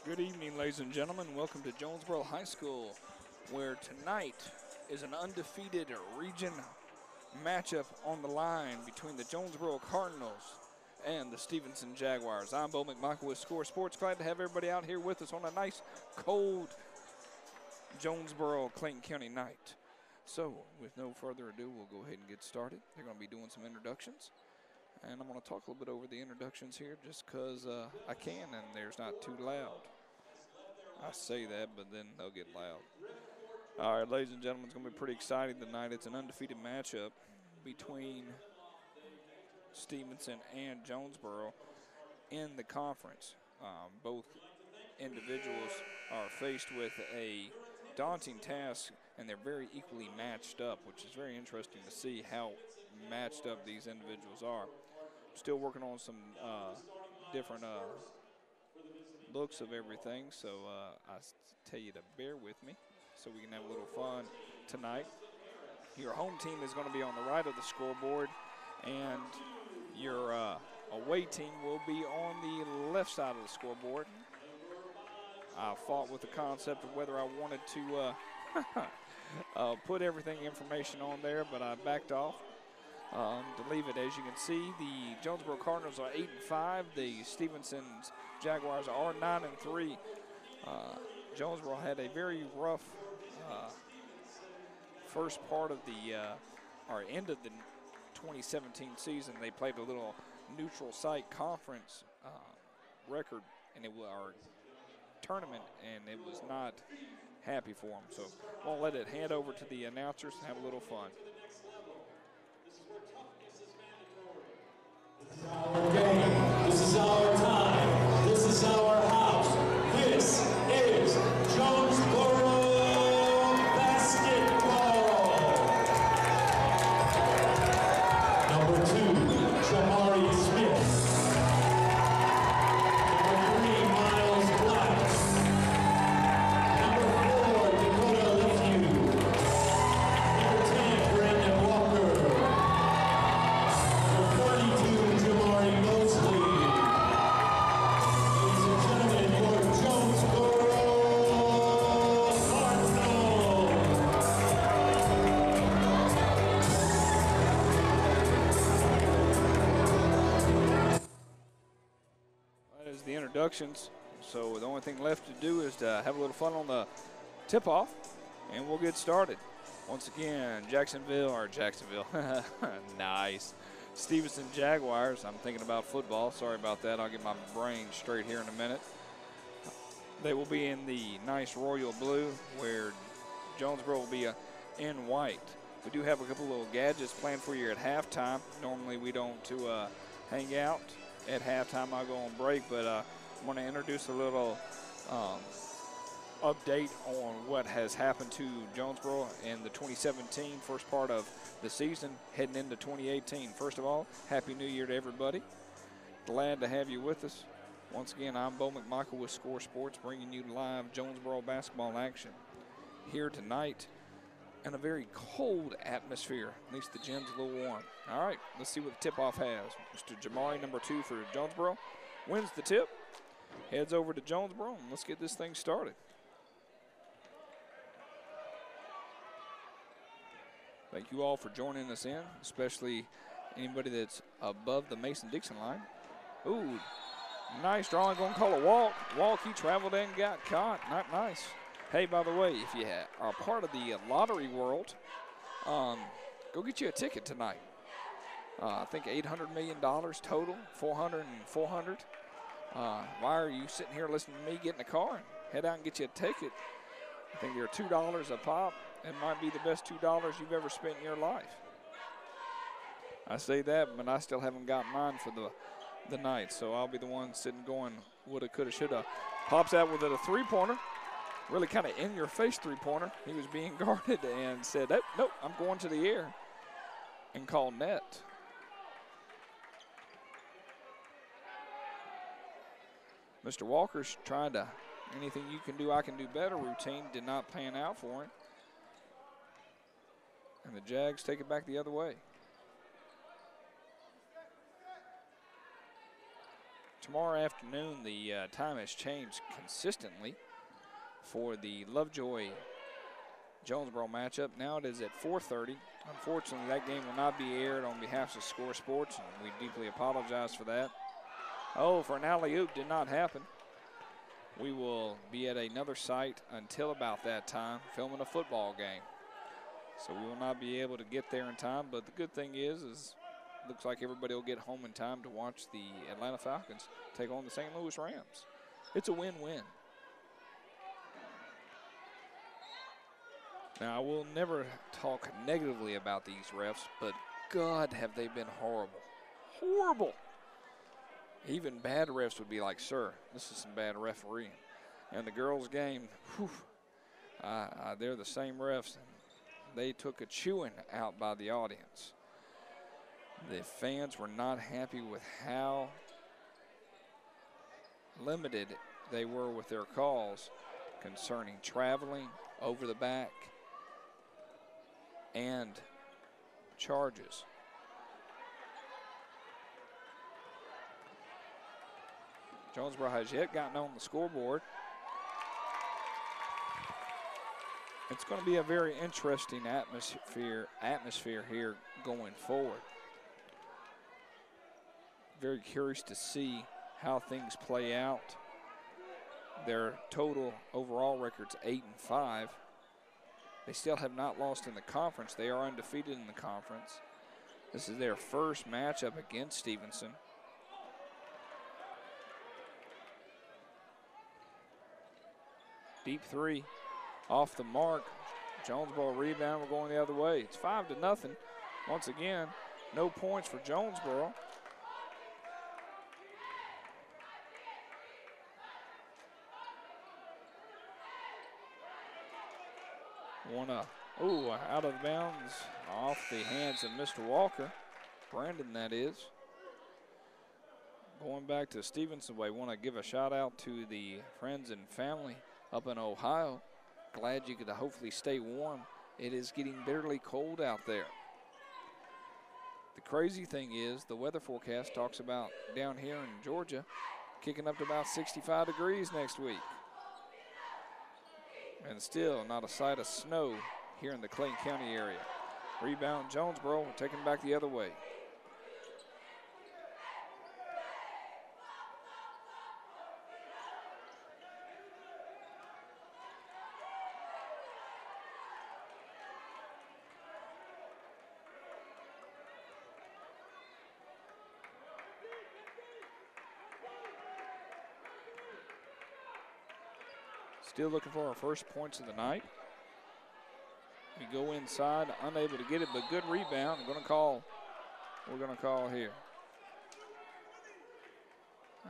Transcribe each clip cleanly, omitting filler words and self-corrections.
Good evening, ladies and gentlemen. Welcome to Jonesboro High School, where tonight is an undefeated region matchup on the line between the Jonesboro Cardinals and the Stephenson Jaguars. I'm Bo McMichael with Score Sports. Glad to have everybody out here with us on a nice, cold Jonesboro, Clayton County night. So, with no further ado, we'll go ahead and get started. They're going to be doing some introductions. And I'm going to talk a little bit over the introductions here just because I can and there's not too loud. I say that, but then they'll get loud. All right, ladies and gentlemen, it's going to be pretty exciting tonight. It's an undefeated matchup between Stephenson and Jonesboro in the conference. Both individuals are faced with a daunting task, and they're very equally matched up, which is very interesting to see how matched up these individuals are. Still working on some different looks of everything, so I tell you to bear with me so we can have a little fun tonight. Your home team is going to be on the right of the scoreboard, and your away team will be on the left side of the scoreboard. I fought with the concept of whether I wanted to put information on there, but I backed off to leave it. As you can see, the Jonesboro Cardinals are 8-5. The Stephenson Jaguars are 9-3. Jonesboro had a very rough first part of the or end of the 2017 season. They played a little neutral site conference record, and it was our tournament, and it was not happy for them. So we'll let it hand over to the announcers and have a little fun. This is our game. This is our time. This is our house. This is Jonesboro basketball. Number 2, Jamari Smith. Number 3, Miles Black. Number 4, Dakota Lefew. Number 10, Brandon Walker. Number 32, Jamari Mosley. Ladies and gentlemen, for Jonesboro Cardinals. That is the introductions. So the only thing left to do is to have a little fun on the tip-off, and we'll get started. Once again, Jacksonville, nice. Stephenson Jaguars. I'm thinking about football. Sorry about that. I'll get my brain straight here in a minute. They will be in the nice royal blue, where Jonesboro will be in white. We do have a couple little gadgets planned for you at halftime. Normally we don't hang out at halftime. I'll go on break, but I want to introduce a little update on what has happened to Jonesboro in the 2017 first part of the season heading into 2018. First of all, Happy New Year to everybody. Glad to have you with us. Once again, I'm Bo McMichael with Score Sports, bringing you live Jonesboro basketball action here tonight in a very cold atmosphere. At least the gym's a little warm. All right, let's see what the tip-off has. Mr. Jamari, number 2 for Jonesboro, wins the tip, heads over to Jonesboro, and let's get this thing started. Thank you all for joining us in, especially anybody that's above the Mason-Dixon line. Ooh, nice drawing, going to call a walk. Walk, he traveled and got caught. Not nice. Hey, by the way, if you are part of the lottery world, go get you a ticket tonight. I think $800 million total, 400 and 400. Why are you sitting here listening to me get in the car and head out and get you a ticket? I think they're $2 a pop. It might be the best $2 you've ever spent in your life. I say that, but I still haven't got mine for the night, so I'll be the one sitting going woulda, coulda, shoulda. Pops out with it a three-pointer, really kind of in-your-face three-pointer. He was being guarded and said, nope, I'm going to the air, and called net. Mr. Walker's trying to, anything you can do, I can do better routine did not pan out for him. And the Jags take it back the other way. tomorrow afternoon, the time has changed consistently for the Lovejoy Jonesboro matchup. Now it is at 4:30. Unfortunately, that game will not be aired on behalf of Score Sports, and we deeply apologize for that. Oh, for an alley-oop did not happen. We will be at another site until about that time, filming a football game. So we will not be able to get there in time, but the good thing is looks like everybody will get home in time to watch the Atlanta Falcons take on the St. Louis Rams. It's a win-win. Now, I will never talk negatively about these refs, but God, have they been horrible. Horrible. Even bad refs would be like, sir, this is some bad refereeing. And the girls' game, whew, they're the same refs. They took a chewing out by the audience. The fans were not happy with how limited they were with their calls concerning traveling, over the back, and charges. Jonesboro has yet gotten on the scoreboard. It's going to be a very interesting atmosphere here going forward. Very curious to see how things play out. Their total overall record's 8-5. They still have not lost in the conference. They are undefeated in the conference. This is their first matchup against Stephenson. Deep three off the mark. Jonesboro rebound. We're going the other way. It's 5-0. Once again, no points for Jonesboro. Out of bounds off the hands of Mr. Walker. Brandon, that is. Going back to Stephenson way, want to give a shout out to the friends and family up in Ohio. Glad you could hopefully stay warm. It is getting bitterly cold out there. The crazy thing is the weather forecast talks about down here in Georgia kicking up to about 65 degrees next week. And still not a sight of snow here in the Clayton County area. Rebound Jonesboro, taking back the other way. Still looking for our first points of the night. We go inside, unable to get it, but good rebound. We're going to call here.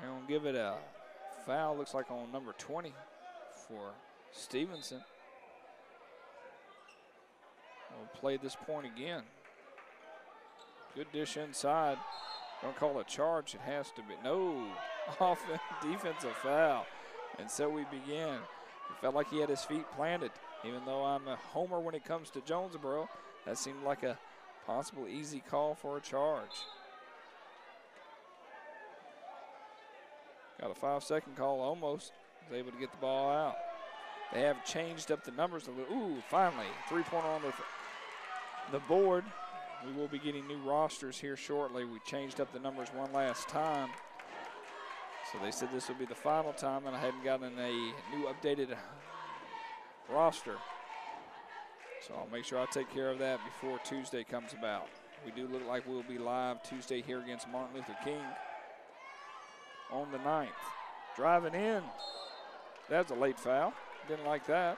I'm going to give it a foul, looks like on number 20 for Stephenson. We'll play this point again. Good dish inside. Going to call a charge. It has to be. No, defensive foul. And so we begin. It felt like he had his feet planted. Even though I'm a homer when it comes to Jonesboro, that seemed like a possible easy call for a charge. Got a 5-second call almost. Was able to get the ball out. They have changed up the numbers a little. Ooh, finally, three-pointer on the board. We will be getting new rosters here shortly. We changed up the numbers one last time. So they said this would be the final time, and I hadn't gotten a new updated roster. So I'll make sure I take care of that before Tuesday comes about. We do look like we'll be live Tuesday here against Martin Luther King on the 9th. Driving in. That's a late foul. Didn't like that.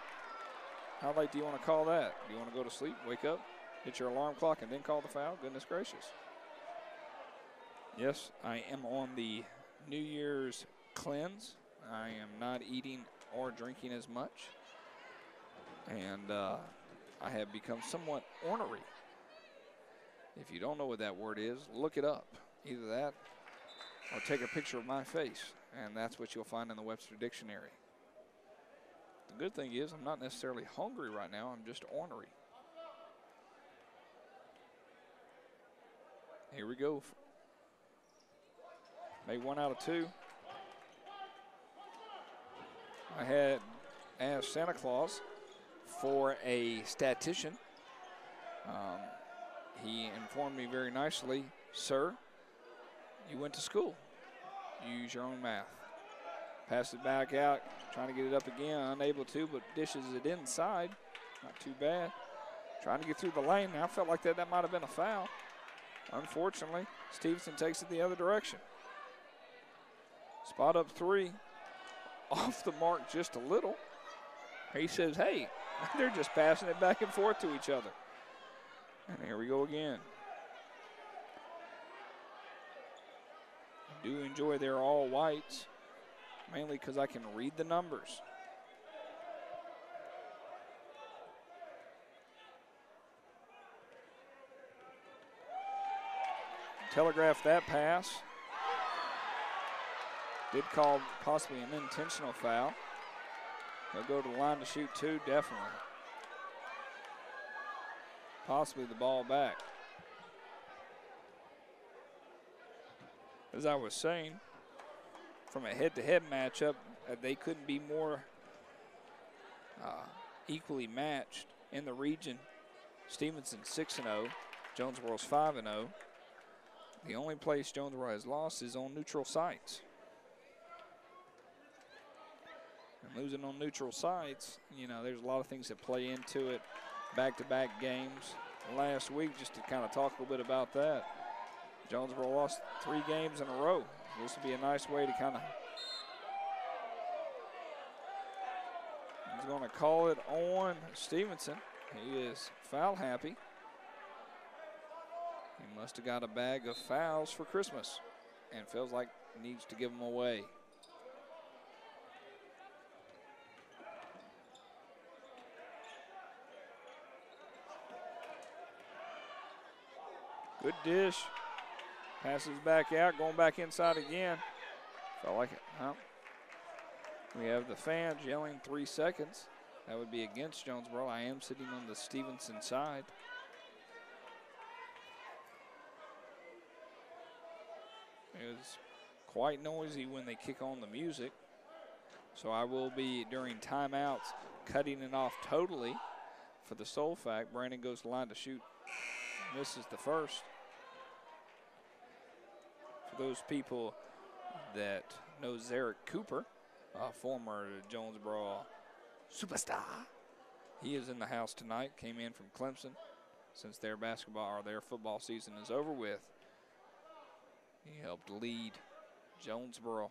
How late do you want to call that? Do you want to go to sleep, wake up, hit your alarm clock, and then call the foul? Goodness gracious. Yes, I am on the New Year's cleanse. I am not eating or drinking as much. And I have become somewhat ornery. If you don't know what that word is, look it up. Either that or take a picture of my face, and that's what you'll find in the Webster Dictionary. The good thing is I'm not necessarily hungry right now. I'm just ornery. Here we go. Made 1 out of 2. I had asked Santa Claus for a statistician. He informed me very nicely, sir, you went to school. Use your own math. Pass it back out, trying to get it up again, unable to, but dishes it inside. Not too bad. Trying to get through the lane. I felt like that might have been a foul. Unfortunately, Stephenson takes it the other direction. Spot up three. Off the mark just a little. He says, hey, they're just passing it back and forth to each other. And here we go again. I do enjoy their all whites, mainly because I can read the numbers. Telegraphed that pass. Did call possibly an intentional foul. They'll go to the line to shoot two, definitely. Possibly the ball back. As I was saying, from a head-to-head matchup, they couldn't be more equally matched in the region. Stephenson 6-0, Jonesboro's 5-0. The only place Jonesboro has lost is on neutral sites. And losing on neutral sites, you know, there's a lot of things that play into it. Back-to-back games last week, just to kind of talk a little bit about that. Jonesboro lost 3 games in a row. This would be a nice way to kind of. He's going to call it on Stephenson. He is foul happy. He must have got a bag of fouls for Christmas and feels like he needs to give them away. Good dish. Passes back out, going back inside again. Felt like it. Well, we have the fans yelling 3 seconds. That would be against Jonesboro. I am sitting on the Stephenson side. It was quite noisy when they kick on the music. So I will be, during timeouts, cutting it off totally for the sole fact. Brandon goes to the line to shoot. Misses the first. For those people that know Zarek Cooper, a former Jonesboro superstar, he is in the house tonight, came in from Clemson since their basketball or their football season is over with. He helped lead Jonesboro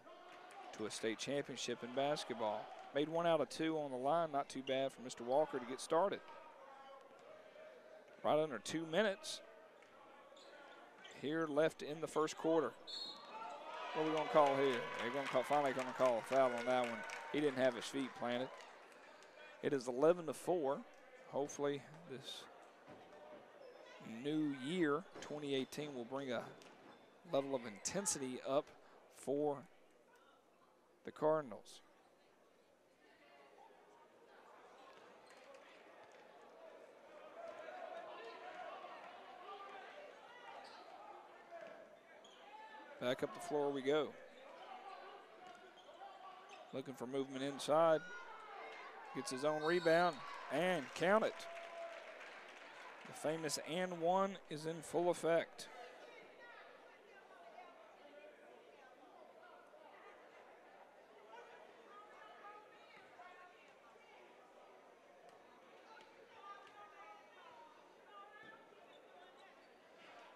to a state championship in basketball. Made 1 out of 2 on the line, not too bad for Mr. Walker to get started. Right under 2 minutes here left in the first quarter. What are we going to call here? They're finally going to call a foul on that one. He didn't have his feet planted. It is 11-4. Hopefully this new year, 2018, will bring a level of intensity up for the Cardinals. Back up the floor we go. Looking for movement inside. Gets his own rebound and count it. The famous and one is in full effect.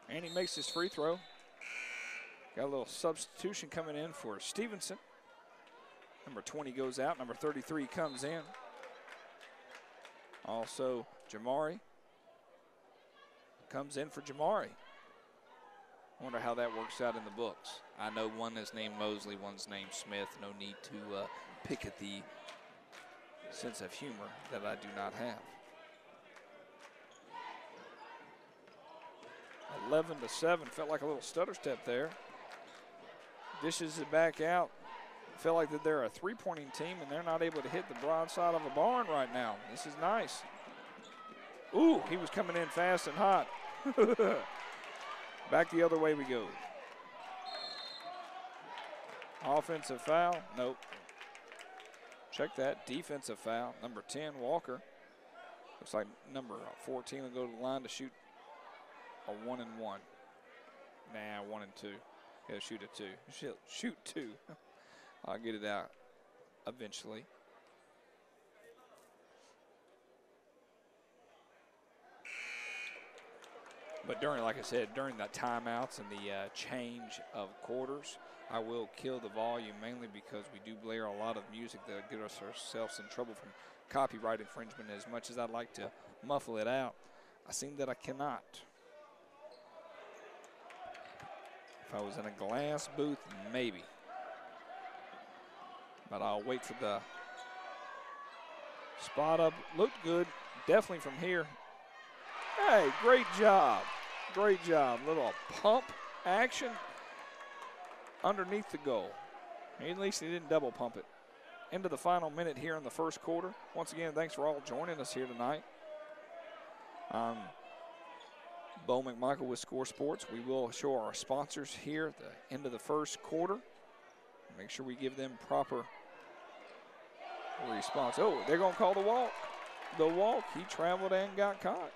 And he makes his free throw. Got a little substitution coming in for Stephenson. Number 20 goes out. Number 33 comes in. Also, Jamari comes in for Jamari. Wonder how that works out in the books. I know one is named Mosley, one's named Smith. No need to pick at the sense of humor that I do not have. 11-7. Felt like a little stutter step there. Dishes it back out. Feel like that they're a three-pointing team and they're not able to hit the broadside of a barn right now. This is nice. Ooh, he was coming in fast and hot. Back the other way we go. Offensive foul. Nope. Check that, defensive foul. Number 10, Walker. Looks like number 14 will go to the line to shoot a 1 and 1. Nah, 1 and 2. He'll shoot a 2. Shoot 2. I'll get it out eventually. But during, like I said, during the timeouts and the change of quarters, I will kill the volume mainly because we do blare a lot of music that get us ourselves in trouble from copyright infringement. As much as I'd like to muffle it out, I seem that I cannot. If I was in a glass booth, maybe. But I'll wait for the spot up. Looked good, definitely from here. Hey, great job. Great job. Little pump action underneath the goal. At least he didn't double pump it. Into the final minute here in the first quarter. Once again, thanks for all joining us here tonight. Bo McMichael with Score Sports. We will show our sponsors here at the end of the first quarter. Make sure we give them proper response. Oh, they're going to call the walk. The walk. He traveled and got caught.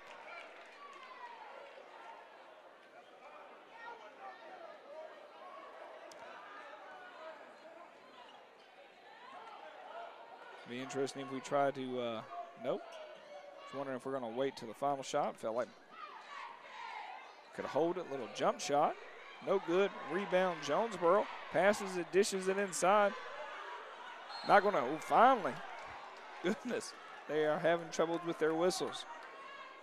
Be interesting if we try to, nope. Just wondering if we're going to wait till the final shot. Felt like could hold it. Little jump shot. No good. Rebound Jonesboro. Passes it, dishes it inside. Not going to, oh, finally. Goodness. They are having trouble with their whistles.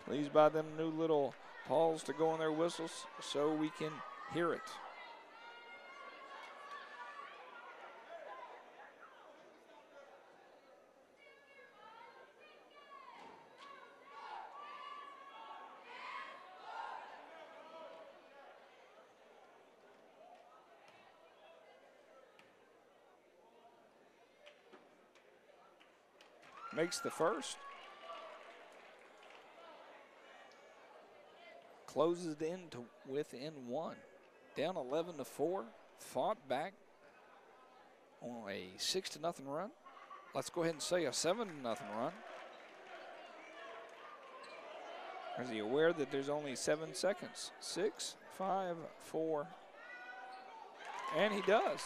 Please buy them new little pause to go on their whistles so we can hear it. Makes the first. Closes it in to within 1. Down 11-4. Fought back on a 6-0 run. Let's go ahead and say a 7-0 run. Is he aware that there's only 7 seconds? 6, 5, 4. And he does.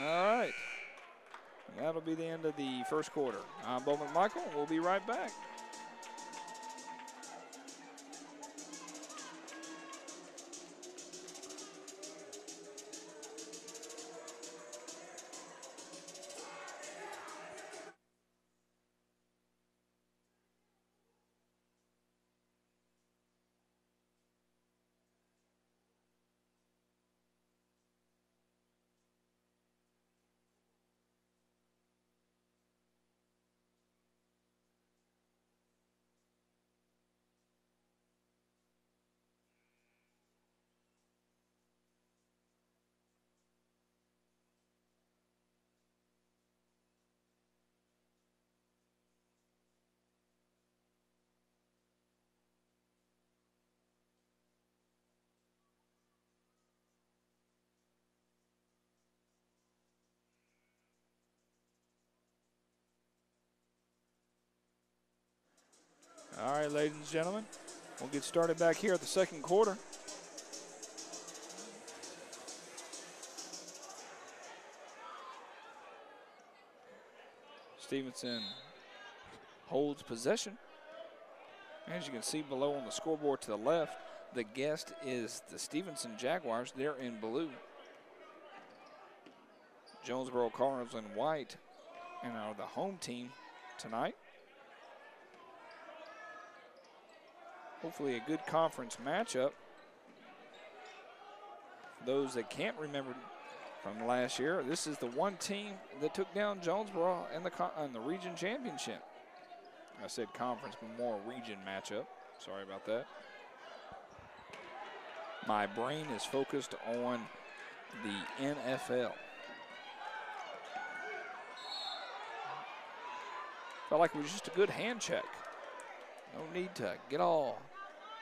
All right. That'll be the end of the first quarter. I'm Bo McMichael. We'll be right back. All right, ladies and gentlemen, we'll get started back here at the second quarter. Stephenson holds possession. As you can see below on the scoreboard to the left, the guest is the Stephenson Jaguars. They're in blue. Jonesboro Cardinals in white and are the home team tonight. Hopefully a good conference matchup. For those that can't remember from last year, this is the one team that took down Jonesboro in the region championship. I said conference, but more region matchup. Sorry about that. My brain is focused on the NFL. Felt like it was just a good hand check. No need to get all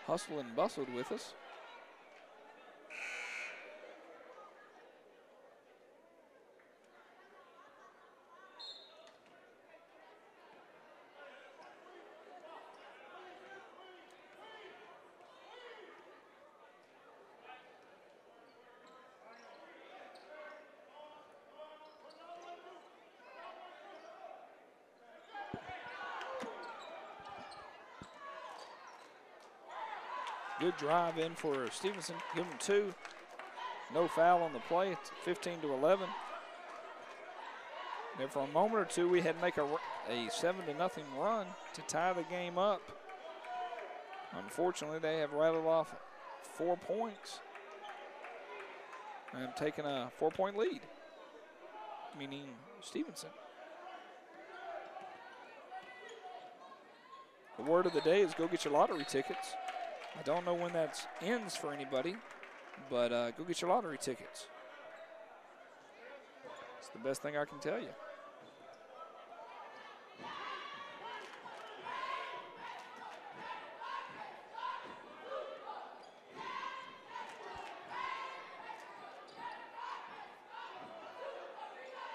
hustle and bustled with us. Good drive in for Stephenson. Give him 2. No foul on the play. It's 15-11. And for a moment or two, we had to make a 7-0 run to tie the game up. Unfortunately, they have rattled off 4 points and taken a 4-point lead, meaning Stephenson. The word of the day is go get your lottery tickets. I don't know when that ends for anybody, but go get your lottery tickets. It's the best thing I can tell you.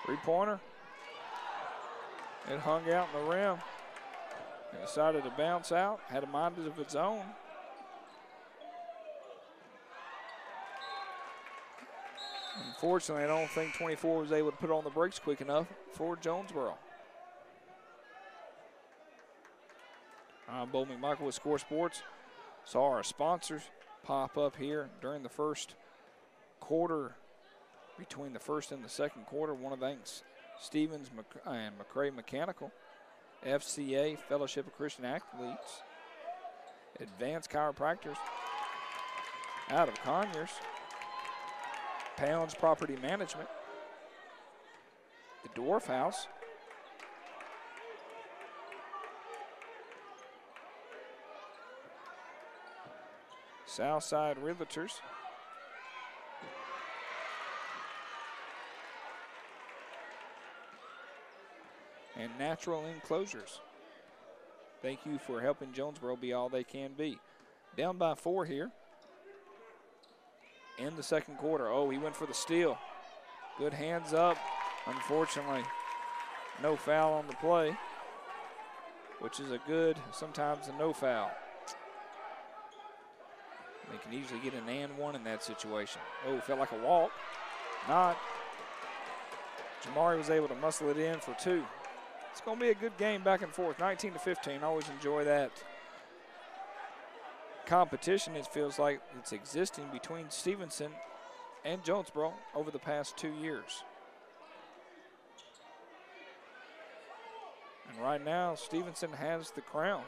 Three-pointer. It hung out in the rim. It decided to bounce out. Had a mind of its own. Unfortunately, I don't think 24 was able to put on the brakes quick enough for Jonesboro. I'm Bo McMichael with Score Sports. Saw our sponsors pop up here during the first quarter. Between the first and the second quarter, want to thank Stevens and McCray Mechanical, FCA, Fellowship of Christian Athletes, Advanced Chiropractors out of Conyers, Pounds Property Management, the Dwarf House, Southside Realtors, and Natural Enclosures. Thank you for helping Jonesboro be all they can be. Down by 4 here in the second quarter. Oh, he went for the steal. Good hands up. Unfortunately, no foul on the play, which is a good, sometimes a no foul. They can easily get an and one in that situation. Oh, felt like a walk. Not. Jamari was able to muscle it in for 2. It's going to be a good game back and forth, 19-15. I always enjoy that competition. It feels like it's existing between Stephenson and Jonesboro over the past 2 years. And right now, Stephenson has the crown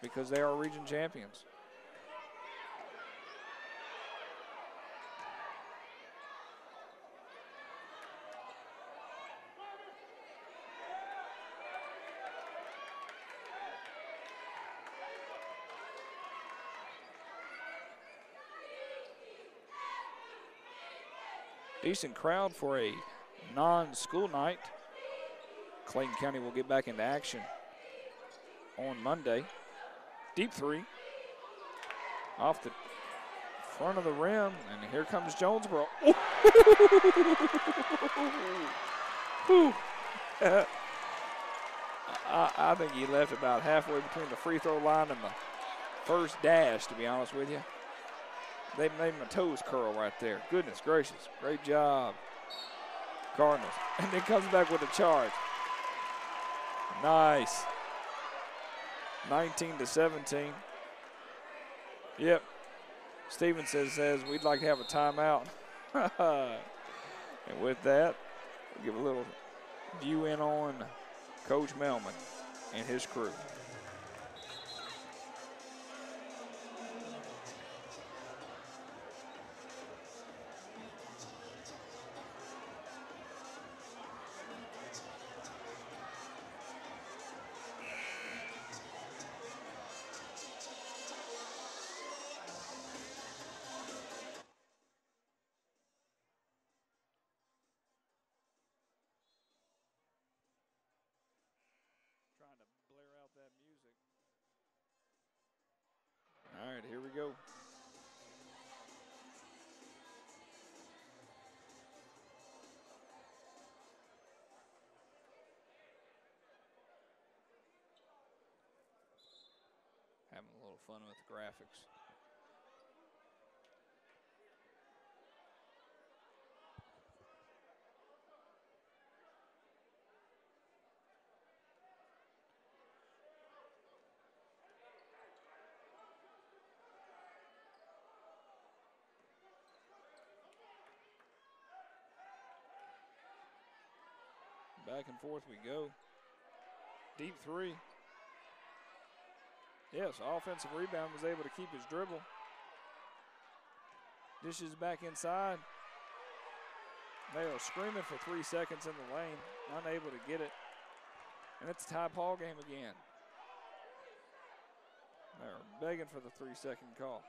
because they are region champions. Decent crowd for a non-school night. Clayton County will get back into action on Monday. Deep 3 off the front of the rim, and here comes Jonesboro. I think he left about halfway between the free throw line and the first dash, to be honest with you. They made my toes curl right there. Goodness gracious. Great job, Cardinals. And then comes back with a charge. Nice. 19-17. Yep. Stephenson says we'd like to have a timeout. And with that, we'll give a little view in on Coach Melman and his crew. All right, here we go. Having a little fun with the graphics. Back and forth we go. Deep three. Yes, offensive rebound, was able to keep his dribble. Dishes back inside. They are screaming for 3 seconds in the lane, unable to get it. And it's a tie ball game again. They're begging for the 3-second call.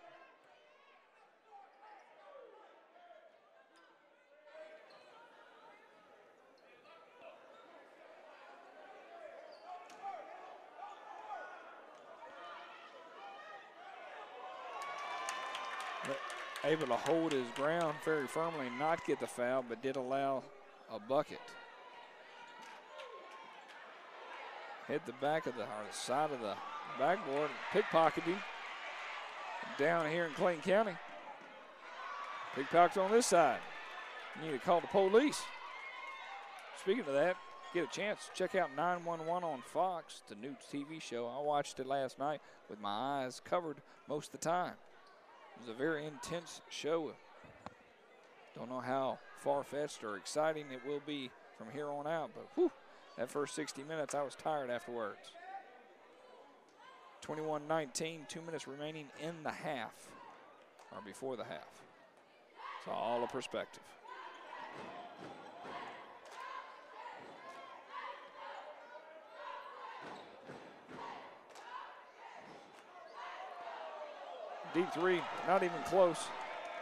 Able to hold his ground very firmly, not get the foul, but did allow a bucket. Hit the back of the side of the backboard, pickpocketing down here in Clayton County. Pickpocket on this side. You need to call the police. Speaking of that, get a chance, check out 911 on Fox, the new TV show. I watched it last night with my eyes covered most of the time. It was a very intense show. Don't know how far-fetched or exciting it will be from here on out, but whew, that first 60 minutes, I was tired afterwards. 21-19, 2 minutes remaining in the half, or before the half. It's all a perspective. Deep three, not even close.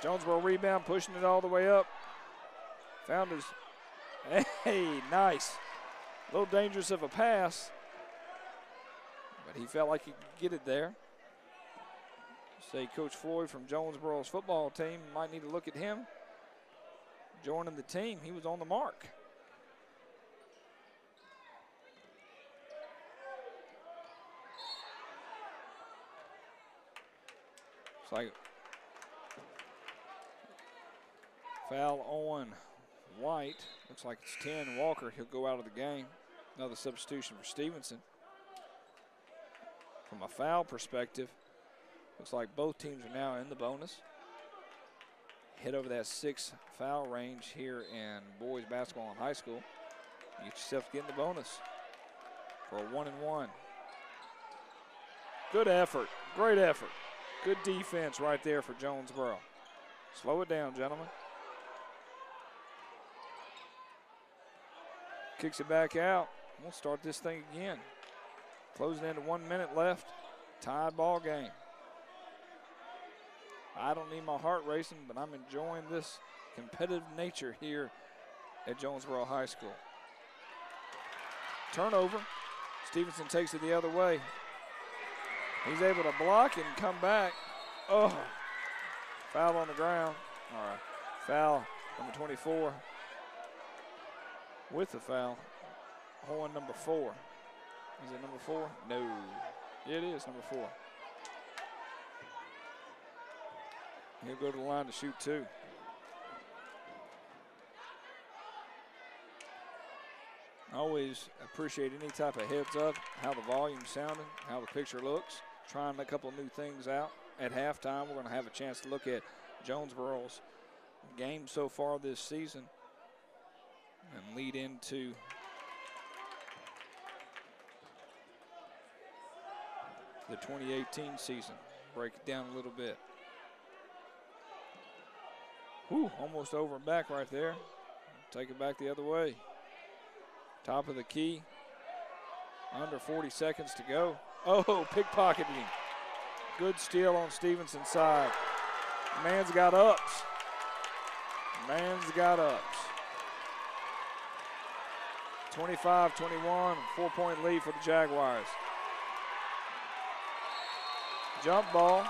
Jonesboro rebound, pushing it all the way up. Found his, hey, nice. A little dangerous of a pass, but he felt like he could get it there. Say Coach Floyd from Jonesboro's football team might need to look at him joining the team. He was on the mark. It's like foul on White. Looks like it's 10. Walker, he'll go out of the game. Another substitution for Stephenson. From a foul perspective, looks like both teams are now in the bonus. Hit over that 6 foul range here in boys basketball in high school. You get yourself getting the bonus for a 1-and-1. Good effort, great effort. Good defense right there for Jonesboro. Slow it down, gentlemen. Kicks it back out. We'll start this thing again. Closing into 1 minute left. Tied ball game. I don't need my heart racing, but I'm enjoying this competitive nature here at Jonesboro High School. Turnover. Stephenson takes it the other way. He's able to block and come back. Oh, foul on the ground. All right, foul number 24. With the foul, horn number 4. Is it number 4? No, it is number 4. He'll go to the line to shoot 2. Always appreciate any type of heads up, how the volume's sounding, how the picture looks. Trying a couple new things out. At halftime, we're going to have a chance to look at Jonesboro's game so far this season and lead into the 2018 season. Break it down a little bit. Whew, almost over and back right there. Take it back the other way. Top of the key. Under 40 seconds to go. Oh, pickpocketing. Good steal on Stephenson's side. Man's got ups. Man's got ups. 25-21, 4-point lead for the Jaguars. Jump ball.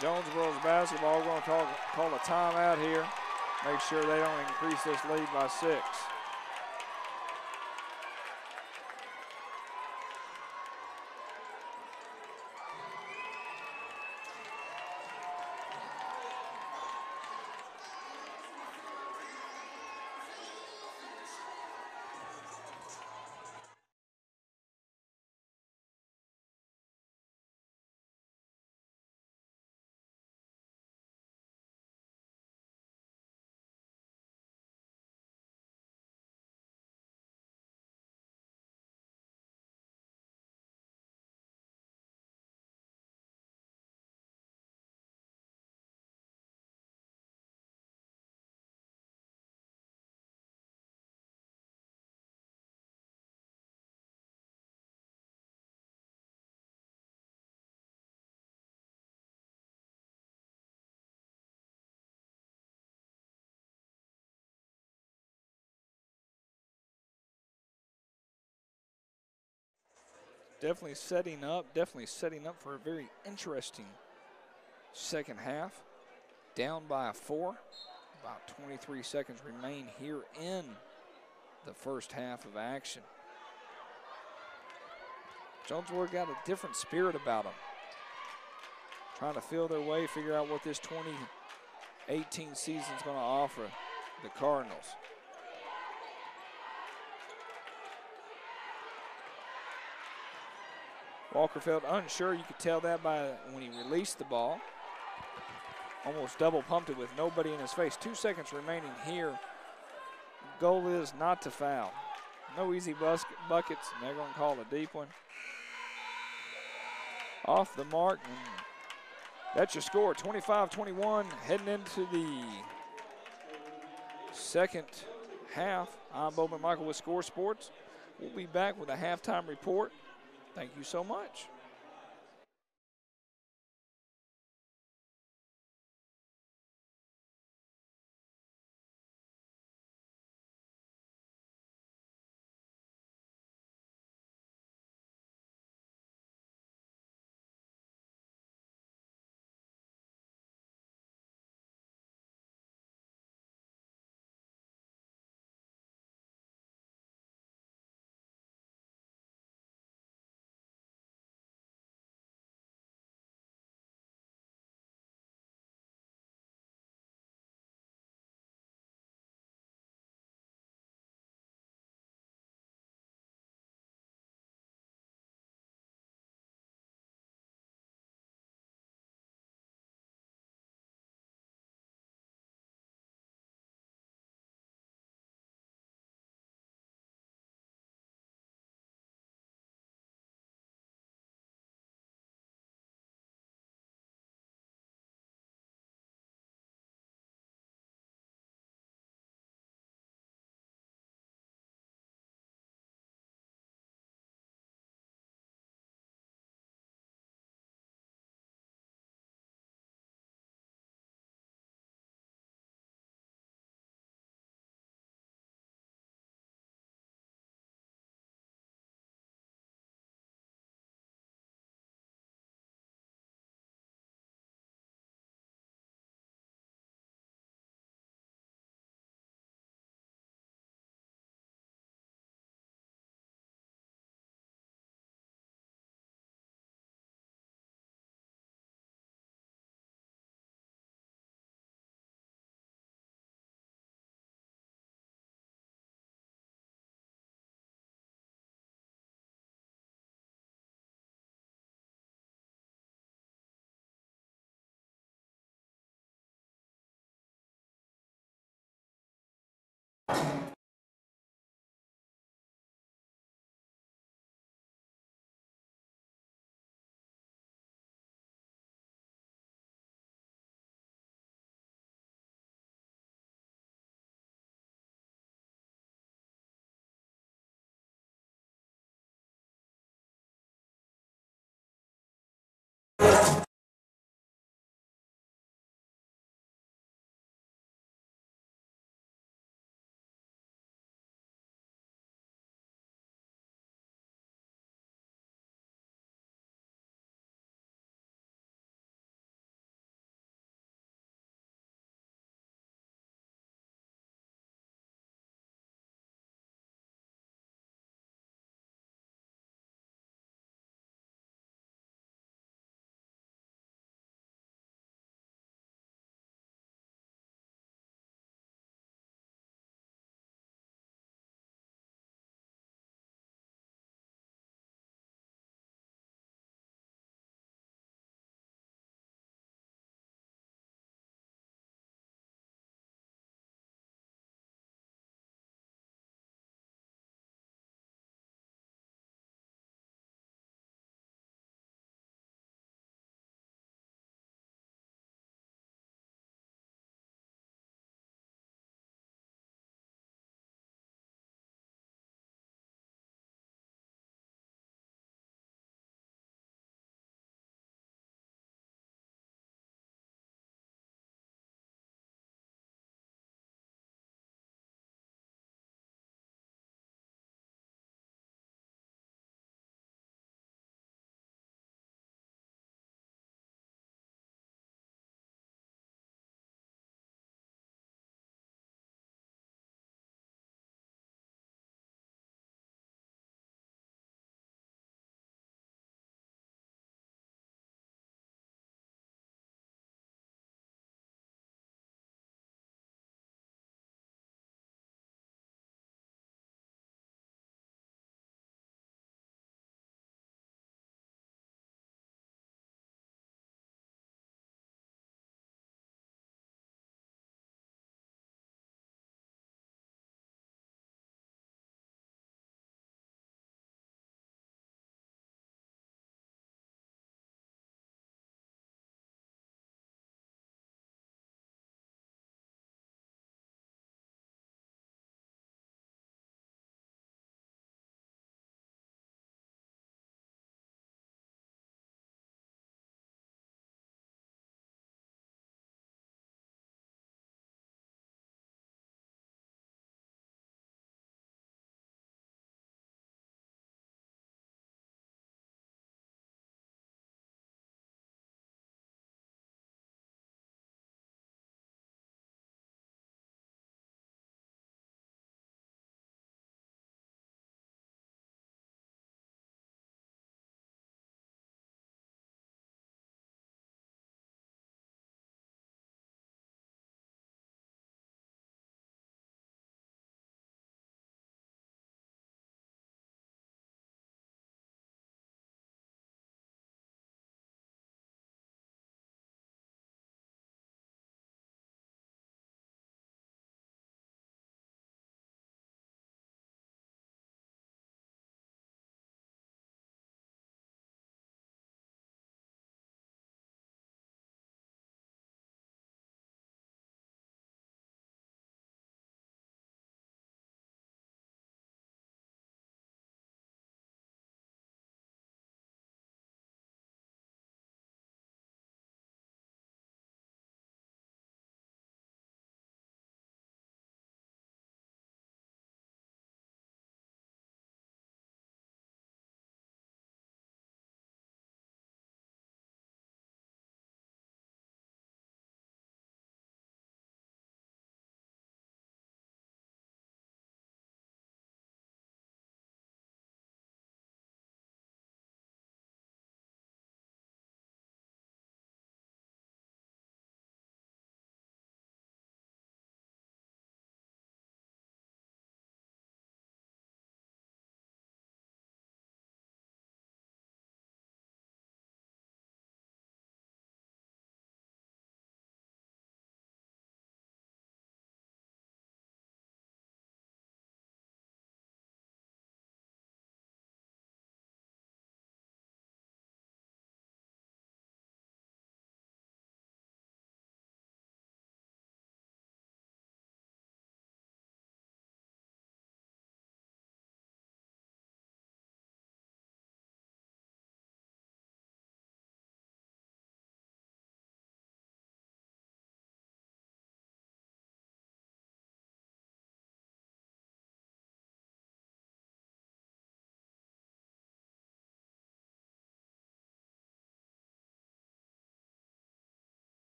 Jonesboro's basketball. We're going to call a timeout here. Make sure they don't increase this lead by 6. definitely setting up for a very interesting second half. Down by 4. About 23 seconds remain here in the first half of action. Jonesboro got a different spirit about them. Trying to feel their way, figure out what this 2018 season is going to offer the Cardinals. Walker felt unsure. You could tell that by when he released the ball. Almost double pumped it with nobody in his face. 2 seconds remaining here. Goal is not to foul. No easy buckets, and they're going to call a deep one. Off the mark, and that's your score, 25-21, heading into the second half. I'm Bo McMichael with Score Sports. We'll be back with a halftime report. Thank you so much.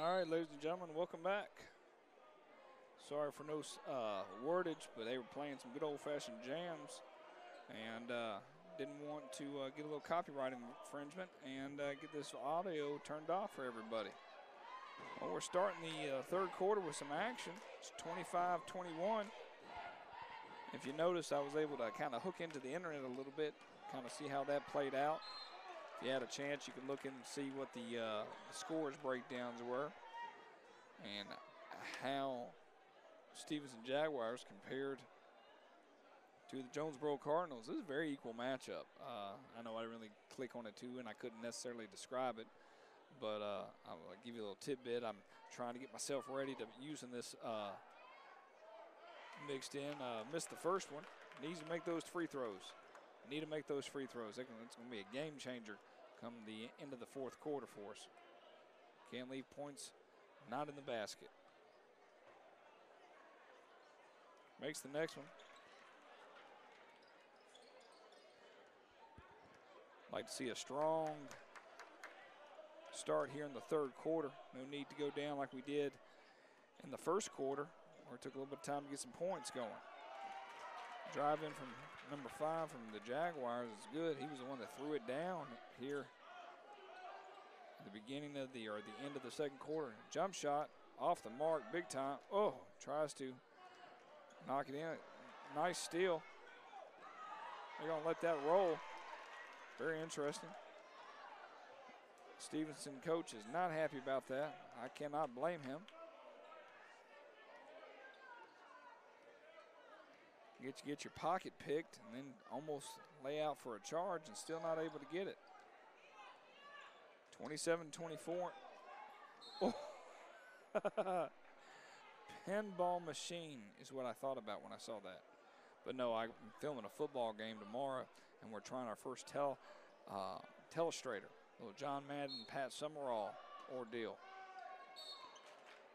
All right, ladies and gentlemen, welcome back. Sorry for no wordage, but they were playing some good old-fashioned jams and didn't want to get a little copyright infringement and get this audio turned off for everybody. Well, we're starting the third quarter with some action. It's 25-21. If you notice, I was able to kind of hook into the internet a little bit, kind of see how that played out. If you had a chance, you could look in and see what the scores breakdowns were and how Stephenson Jaguars compared to the Jonesboro Cardinals. This is a very equal matchup. I know I didn't really click on it too, and I couldn't necessarily describe it, but I'll give you a little tidbit. I'm trying to get myself ready to using this mixed in. Missed the first one. Needs to make those free throws. Need to make those free throws. It's going to be a game changer come the end of the fourth quarter for us. Can't leave points not in the basket. Makes the next one. Like to see a strong start here in the third quarter. No need to go down like we did in the first quarter, where it took a little bit of time to get some points going. Drive in from number 5 from the Jaguars is good. He was the one that threw it down here at the beginning of the end of the second quarter. Jump shot off the mark, big time. Oh, tries to knock it in. Nice steal. They're going to let that roll. Very interesting. Stephenson coach is not happy about that. I cannot blame him. Get your pocket picked and then almost lay out for a charge and still not able to get it. 27-24. Oh. Pinball machine is what I thought about when I saw that. But no, I'm filming a football game tomorrow, and we're trying our first telestrator. Little John Madden, Pat Summerall ordeal.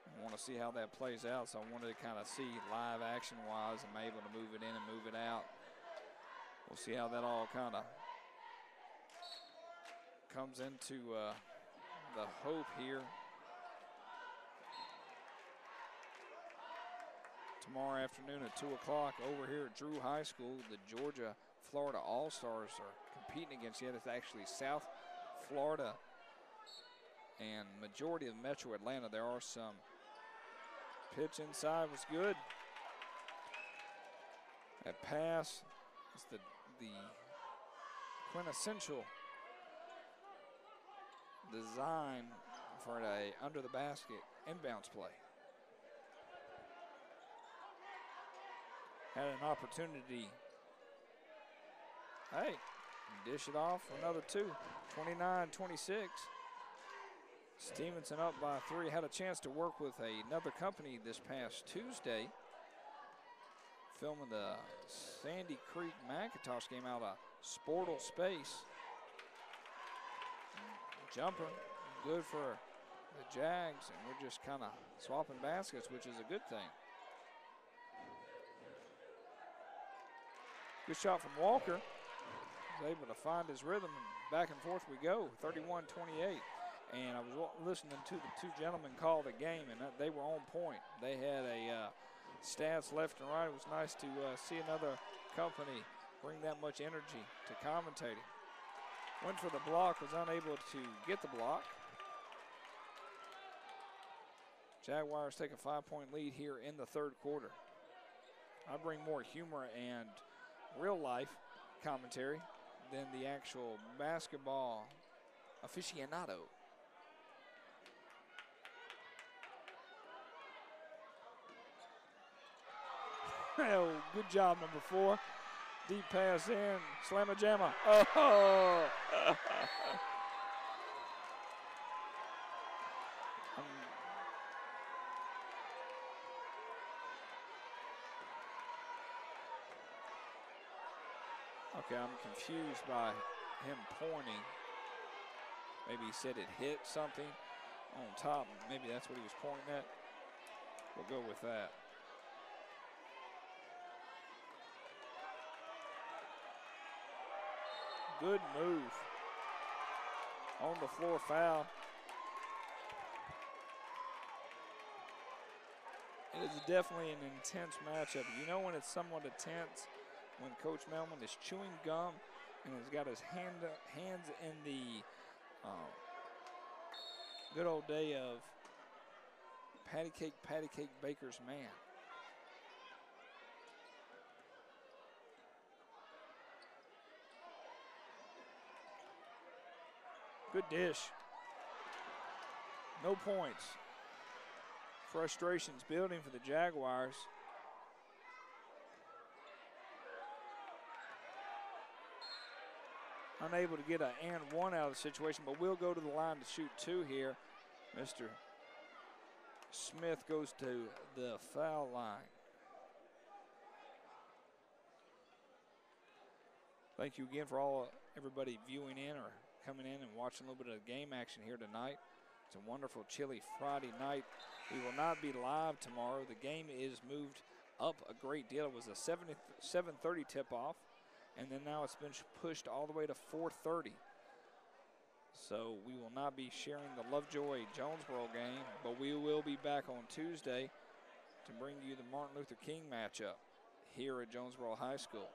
I want to see how that plays out, so I wanted to kind of see live action-wise. Am I able to move it in and move it out? We'll see how that all kind of comes into the hope here. Tomorrow afternoon at 2 o'clock over here at Drew High School, the Georgia-Florida All-Stars are competing against yet. It's actually South Florida and majority of Metro Atlanta. There are some. Pitch inside was good. That pass is the quintessential design for a under the basket inbounds play. Had an opportunity. Hey, dish it off for another 2. 29-26. Stephenson up by 3. Had a chance to work with another company this past Tuesday, filming the Sandy Creek Macintosh game out of Sportal Space. Jumper, good for the Jags, and we're just kind of swapping baskets, which is a good thing. Good shot from Walker. Was able to find his rhythm, and back and forth we go, 31-28. And I was listening to the two gentlemen call the game, and they were on point. They had stats left and right. It was nice to see another company bring that much energy to commentating. Went for the block, was unable to get the block. Jaguars take a 5-point lead here in the third quarter. I bring more humor and real life commentary than the actual basketball aficionado. Oh, good job, number 4. Deep pass in, slamma jamma. Oh! Okay, I'm confused by him pointing. Maybe he said it hit something on top. Maybe that's what he was pointing at. We'll go with that. Good move. On the floor foul. It is definitely an intense matchup. You know when it's somewhat intense when Coach Melman is chewing gum and has got his hands in the good old day of patty cake baker's man. Good dish. No points. Frustrations building for the Jaguars. Unable to get an and one out of the situation, but will go to the line to shoot two here. Mr. Smith goes to the foul line. Thank you again for everybody viewing in or coming in and watching a little bit of game action here tonight. It's a wonderful, chilly Friday night. We will not be live tomorrow. The game is moved up a great deal. It was a 7:30 tip-off, and then now it's been pushed all the way to 4:30. So we will not be sharing the Lovejoy Jonesboro game, but we will be back on Tuesday to bring you the Martin Luther King matchup here at Jonesboro High School.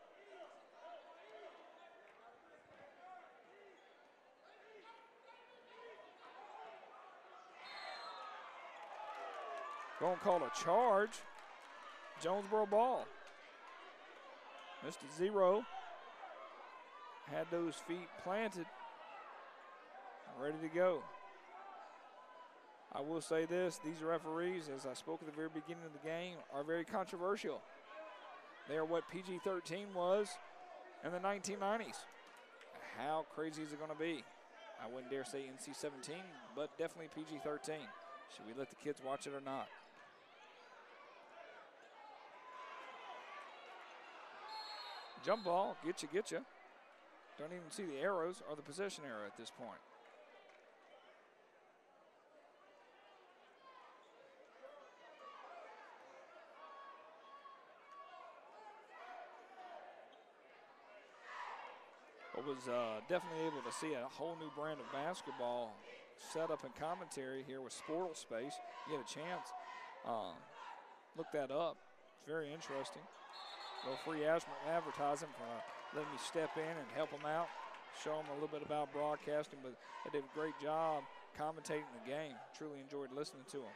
Going to call a charge. Jonesboro ball. Mr. Zero had those feet planted, ready to go. I will say this, these referees, as I spoke at the very beginning of the game, are very controversial. They are what PG-13 was in the 1990s. How crazy is it going to be? I wouldn't dare say NC-17, but definitely PG-13. Should we let the kids watch it or not? Jump ball, get you. Don't even see the arrows or the possession arrow at this point. But was definitely able to see a whole new brand of basketball set up in commentary here with Sportal Space. You get a chance, look that up. It's very interesting. A little free advertising for letting me step in and help them out, show them a little bit about broadcasting, but they did a great job commentating the game. Truly enjoyed listening to them.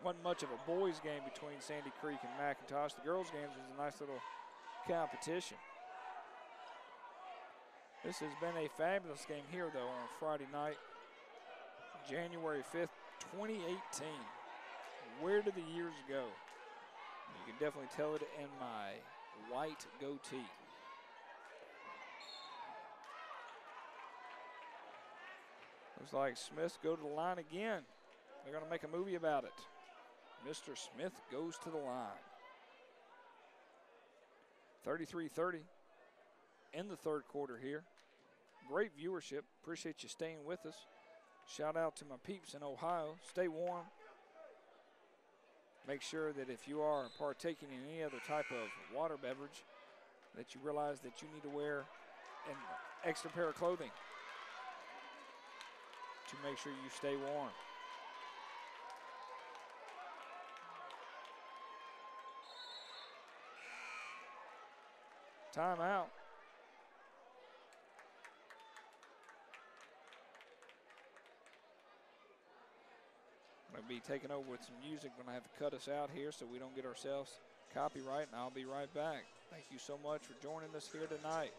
Wasn't much of a boys' game between Sandy Creek and McIntosh. The girls' games was a nice little competition. This has been a fabulous game here, though, on Friday night, January 5th, 2018. Where did the years go? You can definitely tell it in my white goatee. Looks like Smith go to the line again. They're going to make a movie about it. Mr. Smith goes to the line. 33-30 in the third quarter here. Great viewership. Appreciate you staying with us. Shout out to my peeps in Ohio. Stay warm. Make sure that if you are partaking in any other type of water beverage, that you realize that you need to wear an extra pair of clothing to make sure you stay warm. Timeout. I'm going to be taking over with some music. Going to have to cut us out here so we don't get ourselves copyright, and I'll be right back. Thank you so much for joining us here tonight.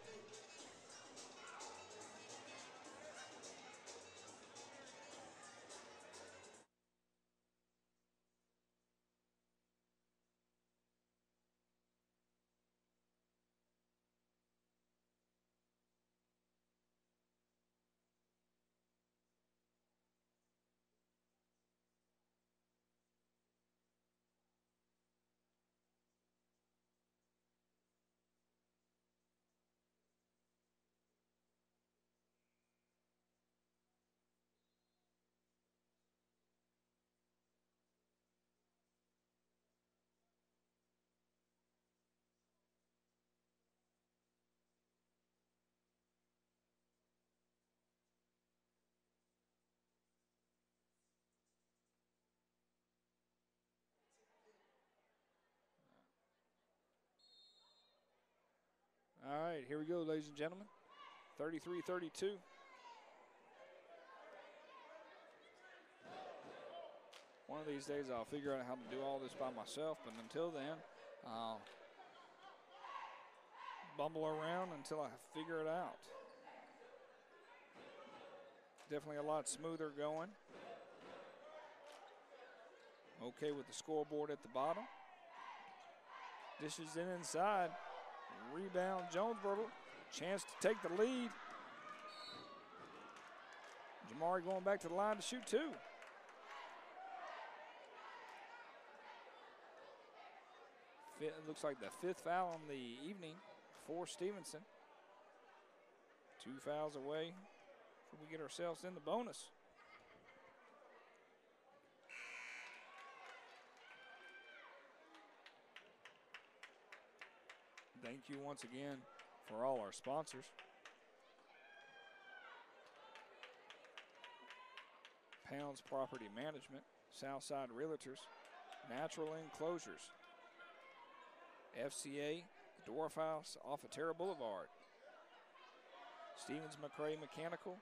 All right, here we go, ladies and gentlemen. 33-32. One of these days I'll figure out how to do all this by myself, but until then, I'll bumble around until I figure it out. Definitely a lot smoother going. Okay with the scoreboard at the bottom. Dishes in inside. Rebound, Jonesboro. Chance to take the lead. Jamari going back to the line to shoot two. It looks like the fifth foul on the evening for Stephenson. 2 fouls away before we get ourselves in the bonus. Thank you once again for all our sponsors. Pounds Property Management, Southside Realtors, Natural Enclosures, FCA, the Dwarf House off of Terra Boulevard, Stevens McCrae Mechanical,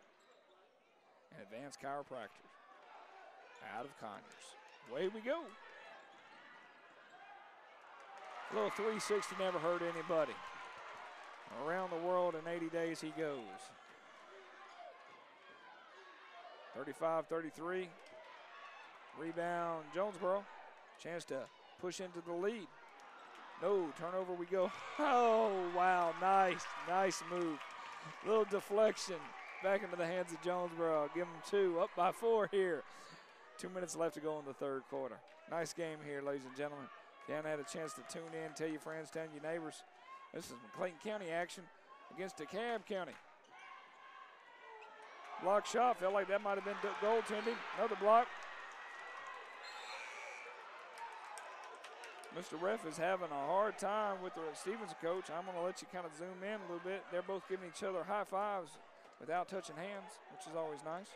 and Advanced Chiropractors out of Conyers. Away we go. A little 360 never hurt anybody. Around the world in 80 days he goes. 35-33. Rebound, Jonesboro. Chance to push into the lead. No, turnover we go. Oh, wow, nice move. Little deflection back into the hands of Jonesboro. Give them 2, up by 4 here. 2 minutes left to go in the third quarter. Nice game here, ladies and gentlemen. If you haven't had a chance to tune in, tell your friends, tell your neighbors. This is Clayton County action against DeKalb County. Block shot, felt like that might have been goaltending. Another block. Mr. Ref is having a hard time with the Stephenson coach. I'm going to let you kind of zoom in a little bit. They're both giving each other high fives without touching hands, which is always nice.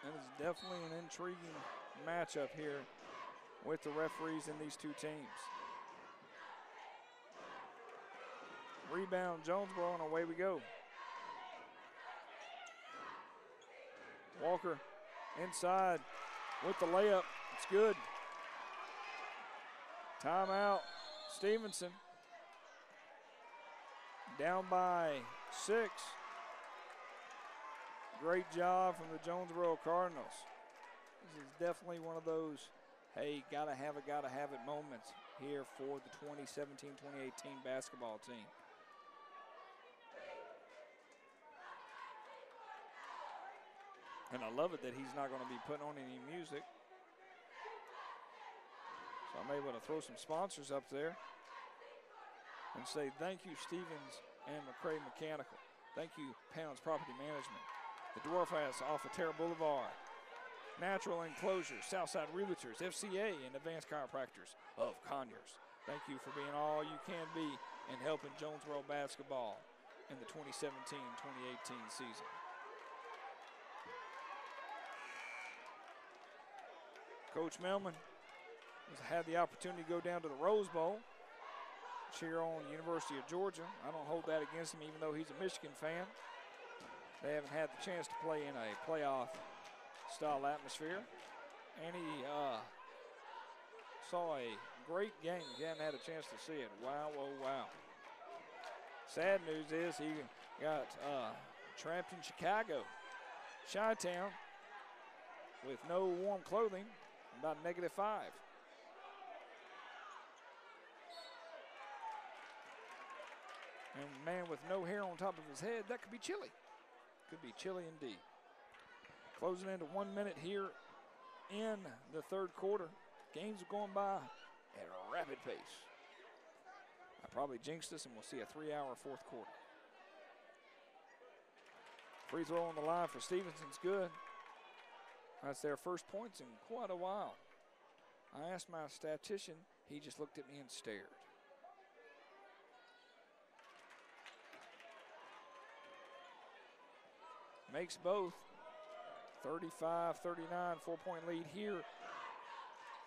That is definitely an intriguing matchup here with the referees in these two teams. Rebound, Jonesboro, and away we go. Walker inside with the layup. It's good. Timeout, Stephenson. Down by 6. Great job from the Jonesboro Cardinals. This is definitely one of those, hey, gotta have it moments here for the 2017-2018 basketball team. And I love it that he's not going to be putting on any music. So I'm able to throw some sponsors up there and say thank you, Stevens and McCrae Mechanical. Thank you, Pounds Property Management. The Dwarf House off of Terra Boulevard. Natural Enclosures, Southside Realtors, FCA, and Advanced Chiropractors of Conyers. Thank you for being all you can be and helping Jonesboro basketball in the 2017-2018 season. Coach Melman has had the opportunity to go down to the Rose Bowl, cheer on the University of Georgia. I don't hold that against him, even though he's a Michigan fan. They haven't had the chance to play in a playoff-style atmosphere. And he saw a great game. He hadn't had a chance to see it. Wow, oh, wow. Sad news is he got trapped in Chicago, Chi-Town, with no warm clothing, about -5. And man with no hair on top of his head, that could be chilly. Could be chilly indeed. Closing into 1 minute here in the third quarter. Games are going by at a rapid pace. I probably jinxed us, and we'll see a 3-hour fourth quarter. Free throw on the line for Stevenson's good. That's their first points in quite a while. I asked my statistician, he just looked at me and stared. Makes both. 35-39, 4-point lead here.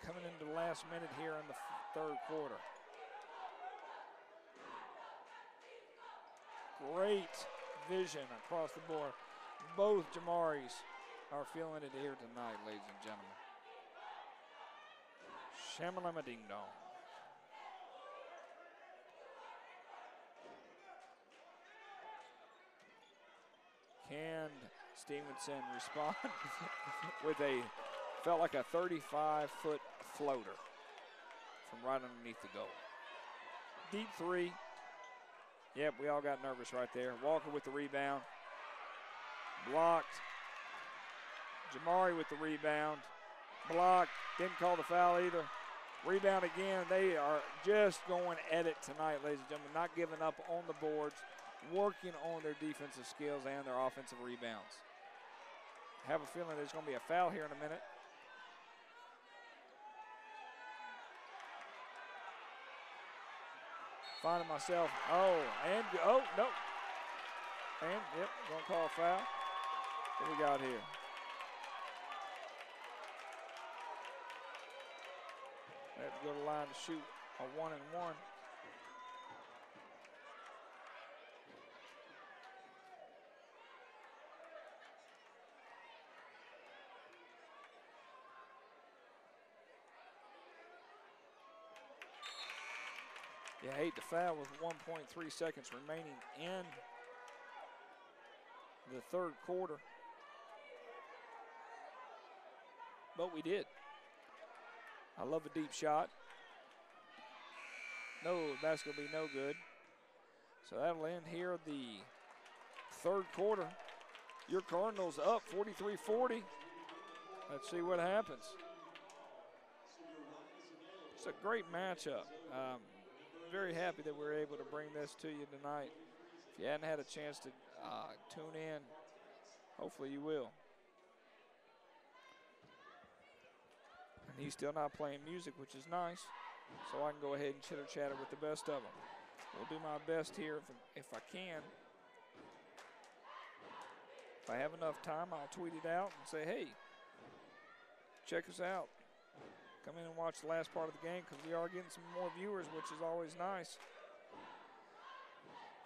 Coming into the last minute here in the third quarter. Great vision across the board. Both Jamaris are feeling it here tonight, ladies and gentlemen. Shamalama ding dong. Can Stephenson respond with felt like a 35-foot floater from right underneath the goal. Deep three. Yep, we all got nervous right there. Walker with the rebound. Blocked. Jamari with the rebound. Blocked. Didn't call the foul either. Rebound again. They are just going at it tonight, ladies and gentlemen. Not giving up on the boards. Working on their defensive skills and their offensive rebounds. Have a feeling there's going to be a foul here in a minute. Finding myself, no. And yep, gonna call a foul. What we got here? They have to go to the line to shoot a 1-and-1. Yeah, 8 to foul with 1.3 seconds remaining in the third quarter. But we did. I love a deep shot. No, the basket will be no good. So that'll end here the third quarter. Your Cardinals up 43-40. Let's see what happens. It's a great matchup. Very happy that we're able to bring this to you tonight. If you hadn't had a chance to tune in, hopefully you will. And he's still not playing music, which is nice, so I can go ahead and chitter-chatter with the best of them. We'll do my best here if I can. If I have enough time, I'll tweet it out and say, hey, check us out. Come in and watch the last part of the game because we are getting some more viewers, which is always nice.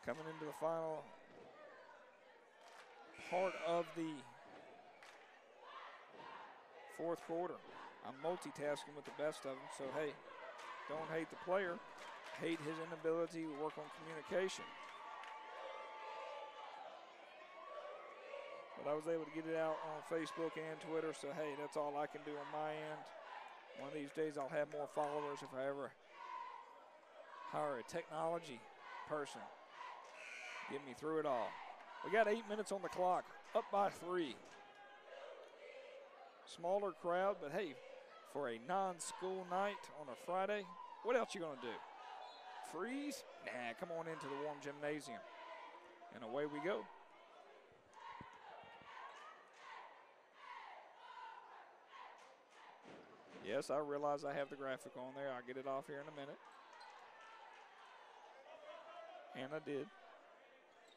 Coming into the final part of the fourth quarter. I'm multitasking with the best of them, so hey, don't hate the player. Hate his inability to work on communication. But I was able to get it out on Facebook and Twitter, so hey, that's all I can do on my end. One of these days I'll have more followers if I ever hire a technology person. Get me through it all. We got 8 minutes on the clock, up by 3. Smaller crowd, but hey, for a non-school night on a Friday, what else you gonna do? Freeze? Nah, come on into the warm gymnasium. And away we go. Yes, I realize I have the graphic on there. I'll get it off here in a minute. And I did.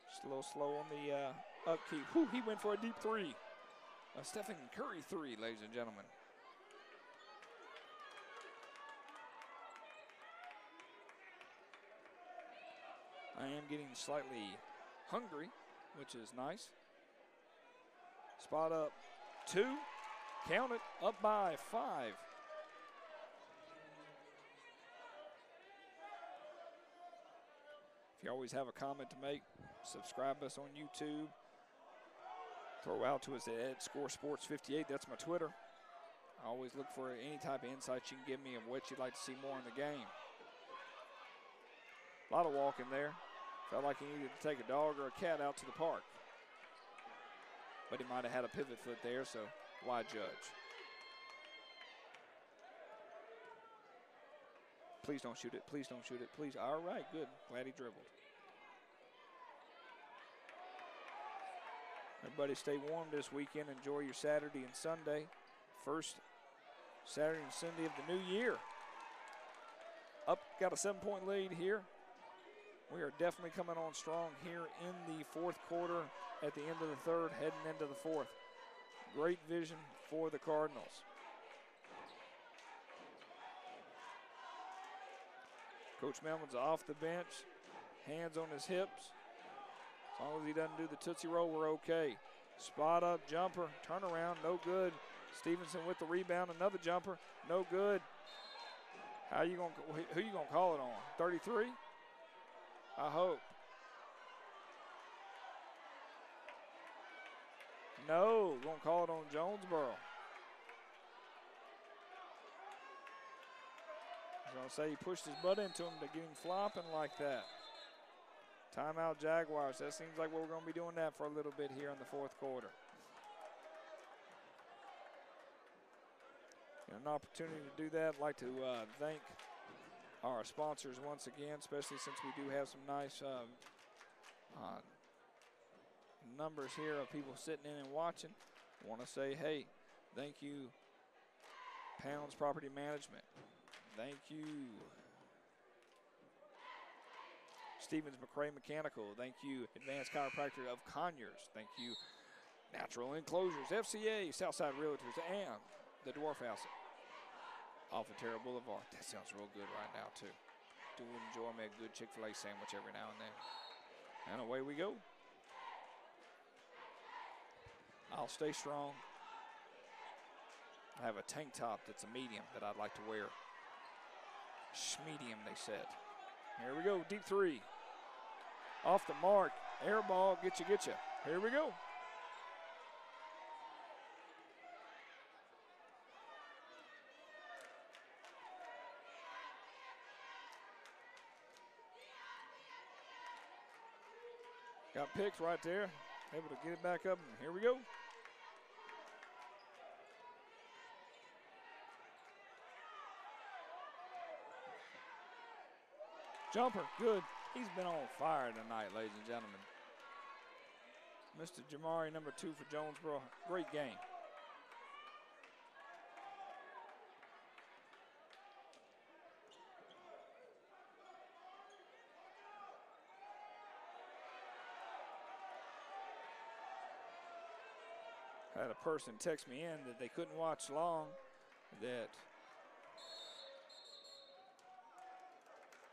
Just a little slow on the upkeep. Whew, he went for a deep three. A Stephen Curry three, ladies and gentlemen. I am getting slightly hungry, which is nice. Spot up 2. Count it, up by 5. If you always have a comment to make, subscribe us on YouTube. Throw out to us at @ScoreSports58. That's my Twitter. I always look for any type of insights you can give me of what you'd like to see more in the game. A lot of walking there. Felt like he needed to take a dog or a cat out to the park. But he might have had a pivot foot there, so why judge? Please don't shoot it. Please don't shoot it. Please. All right, good. Glad he dribbled. Everybody stay warm this weekend. Enjoy your Saturday and Sunday. First Saturday and Sunday of the new year. Up, got a 7-point lead here. We are definitely coming on strong here in the fourth quarter at the end of the third, heading into the fourth. Great vision for the Cardinals. Coach Melvin's off the bench, hands on his hips. As long as he doesn't do the Tootsie Roll, we're okay. Spot up jumper, turnaround, no good. Stephenson with the rebound, another jumper, no good. Who you gonna call it on? 33? I hope. No, gonna call it on Jonesboro. I was gonna say he pushed his butt into him to get him flopping like that. Timeout Jaguars. That seems like we're gonna be doing that for a little bit here in the fourth quarter. And an opportunity to do that. I'd like to thank our sponsors once again, especially since we do have some nice numbers here of people sitting in and watching. I want to say, hey, thank you, Pounds Property Management. Thank you, Stevens McCray Mechanical. Thank you, Advanced Chiropractor of Conyers. Thank you, Natural Enclosures, FCA, Southside Realtors, and the Dwarf House off of Terra Boulevard. That sounds real good right now, too. Do enjoy me a good Chick-fil-A sandwich every now and then. And away we go. I'll stay strong. I have a tank top that's a medium that I'd like to wear. Schmedium, they said. Here we go, deep three. Off the mark, air ball, get you. Here we go. Got picked right there, able to get it back up, and here we go. Jumper, good. He's been on fire tonight, ladies and gentlemen. Mr. Jamari, number 2 for Jonesboro. Great game. I had a person text me in that they couldn't watch long, that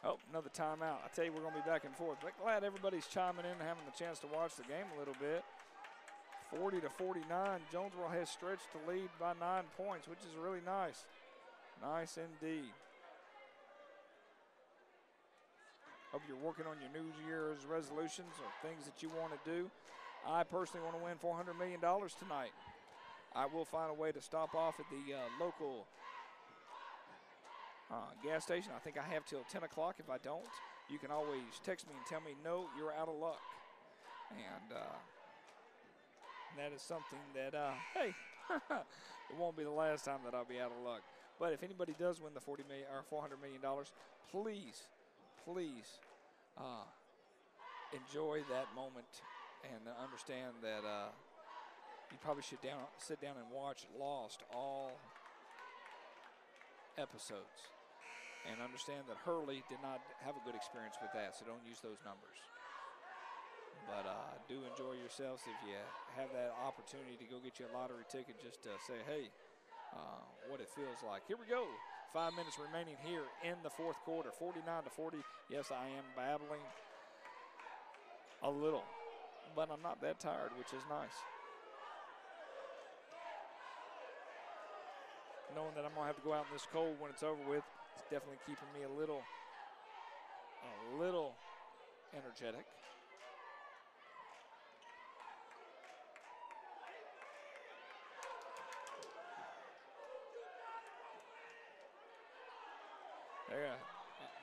oh, another timeout. I tell you, we're going to be back and forth. But glad everybody's chiming in and having the chance to watch the game a little bit. 40-49. Jonesboro has stretched the lead by 9 points, which is really nice. Nice indeed. Hope you're working on your New Year's resolutions or things that you want to do. I personally want to win $400 million tonight. I will find a way to stop off at the local gas station. I think I have till 10 o'clock. If I don't, you can always text me and tell me, no, you're out of luck. And that is something that, hey, it won't be the last time that I'll be out of luck. But if anybody does win the $400 million, please enjoy that moment and understand that you probably should sit down and watch Lost all episodes. And understand that Hurley did not have a good experience with that, so don't use those numbers. But do enjoy yourselves if you have that opportunity to go get you a lottery ticket, just to say, hey, what it feels like. Here we go. 5 minutes remaining here in the fourth quarter, 49-40. Yes, I am babbling a little, but I'm not that tired, which is nice. Knowing that I'm going to have to go out in this cold when it's over with, it's definitely keeping me a little energetic.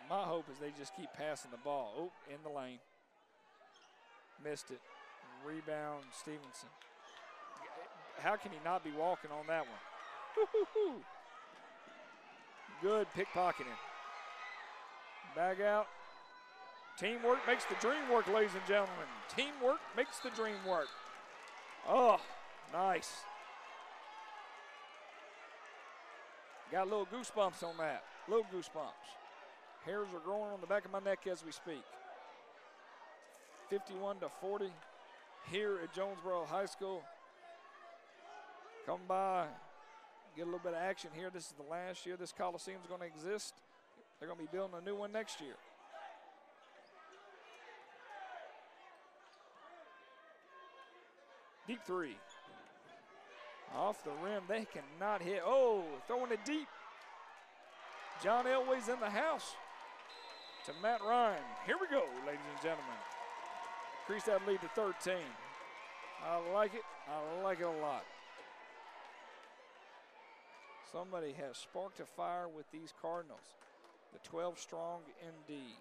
My hope is they just keep passing the ball. Oh, in the lane. Missed it. Rebound, Stephenson. How can he not be walking on that one? Woo-hoo-hoo. Good pickpocketing. Bag out. Teamwork makes the dream work, ladies and gentlemen. Teamwork makes the dream work. Oh, nice. Got a little goosebumps on that. Little goosebumps. Hairs are growing on the back of my neck as we speak. 51-40 here at Jonesboro High School. Come by, get a little bit of action here. This is the last year this Coliseum is going to exist. They're going to be building a new one next year. Deep three. Off the rim, they cannot hit. Oh, throwing it deep. John Elway's in the house to Matt Ryan. Here we go, ladies and gentlemen. Increase that lead to 13. I like it. I like it a lot. Somebody has sparked a fire with these Cardinals. The 12 strong indeed.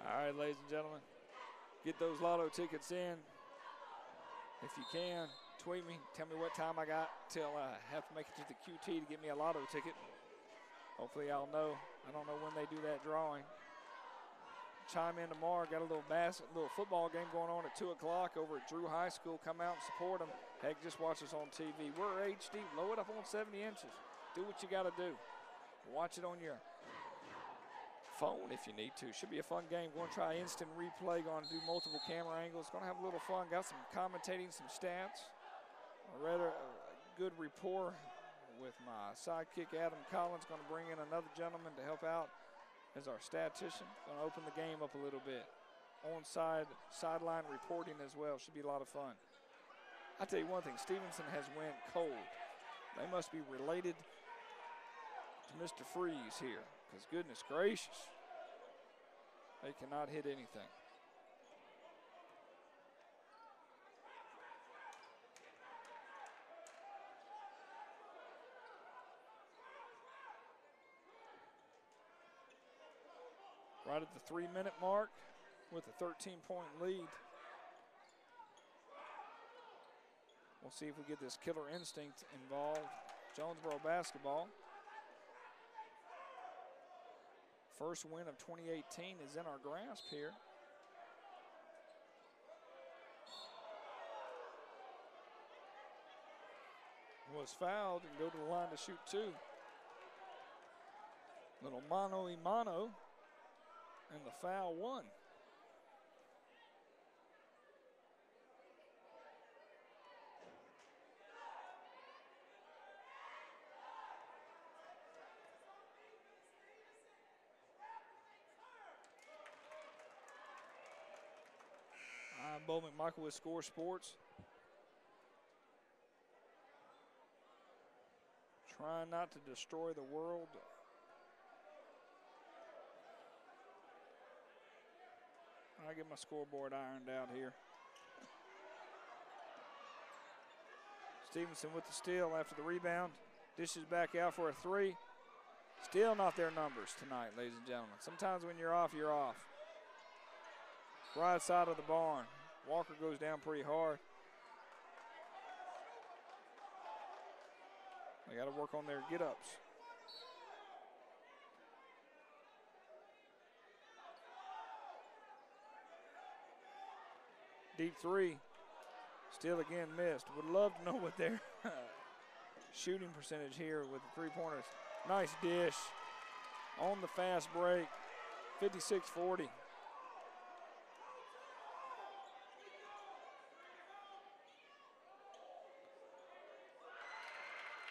All right, ladies and gentlemen, get those lotto tickets in. If you can, tweet me, tell me what time I got till I have to make it to the QT to get me a lotto ticket. Hopefully I'll know. I don't know when they do that drawing. Chime in tomorrow. Got a little football game going on at 2 o'clock over at Drew High School. Come out and support them. Heck, just watch us on TV. We're HD. Blow it up on 70 inches. Do what you got to do. Watch it on your phone if you need to. Should be a fun game. Going to try instant replay. Going to do multiple camera angles. Going to have a little fun. Got some commentating, some stats. A good rapport with my sidekick Adam Collins. Going to bring in another gentleman to help out as our statistician. Going to open the game up a little bit. Sideline reporting as well. Should be a lot of fun. I tell you one thing, Stephenson has went cold. They must be related to Mr. Freeze here, because goodness gracious, they cannot hit anything. Right at the 3-minute mark with a 13-point lead. We'll see if we get this killer instinct involved. Jonesboro basketball. First win of 2018 is in our grasp here. Was fouled and go to the line to shoot two. Little mano-a-mano, and the foul one. I'm Bo McMichael with Score Sports. Trying not to destroy the world. I get my scoreboard ironed out here. Stephenson with the steal after the rebound. Dishes back out for a three. Still not their numbers tonight, ladies and gentlemen. Sometimes when you're off, you're off. Right side of the barn. Walker goes down pretty hard. They got to work on their get-ups. Deep three. Still again missed. Would love to know what their shooting percentage here with the three-pointers. Nice dish on the fast break. 56-40.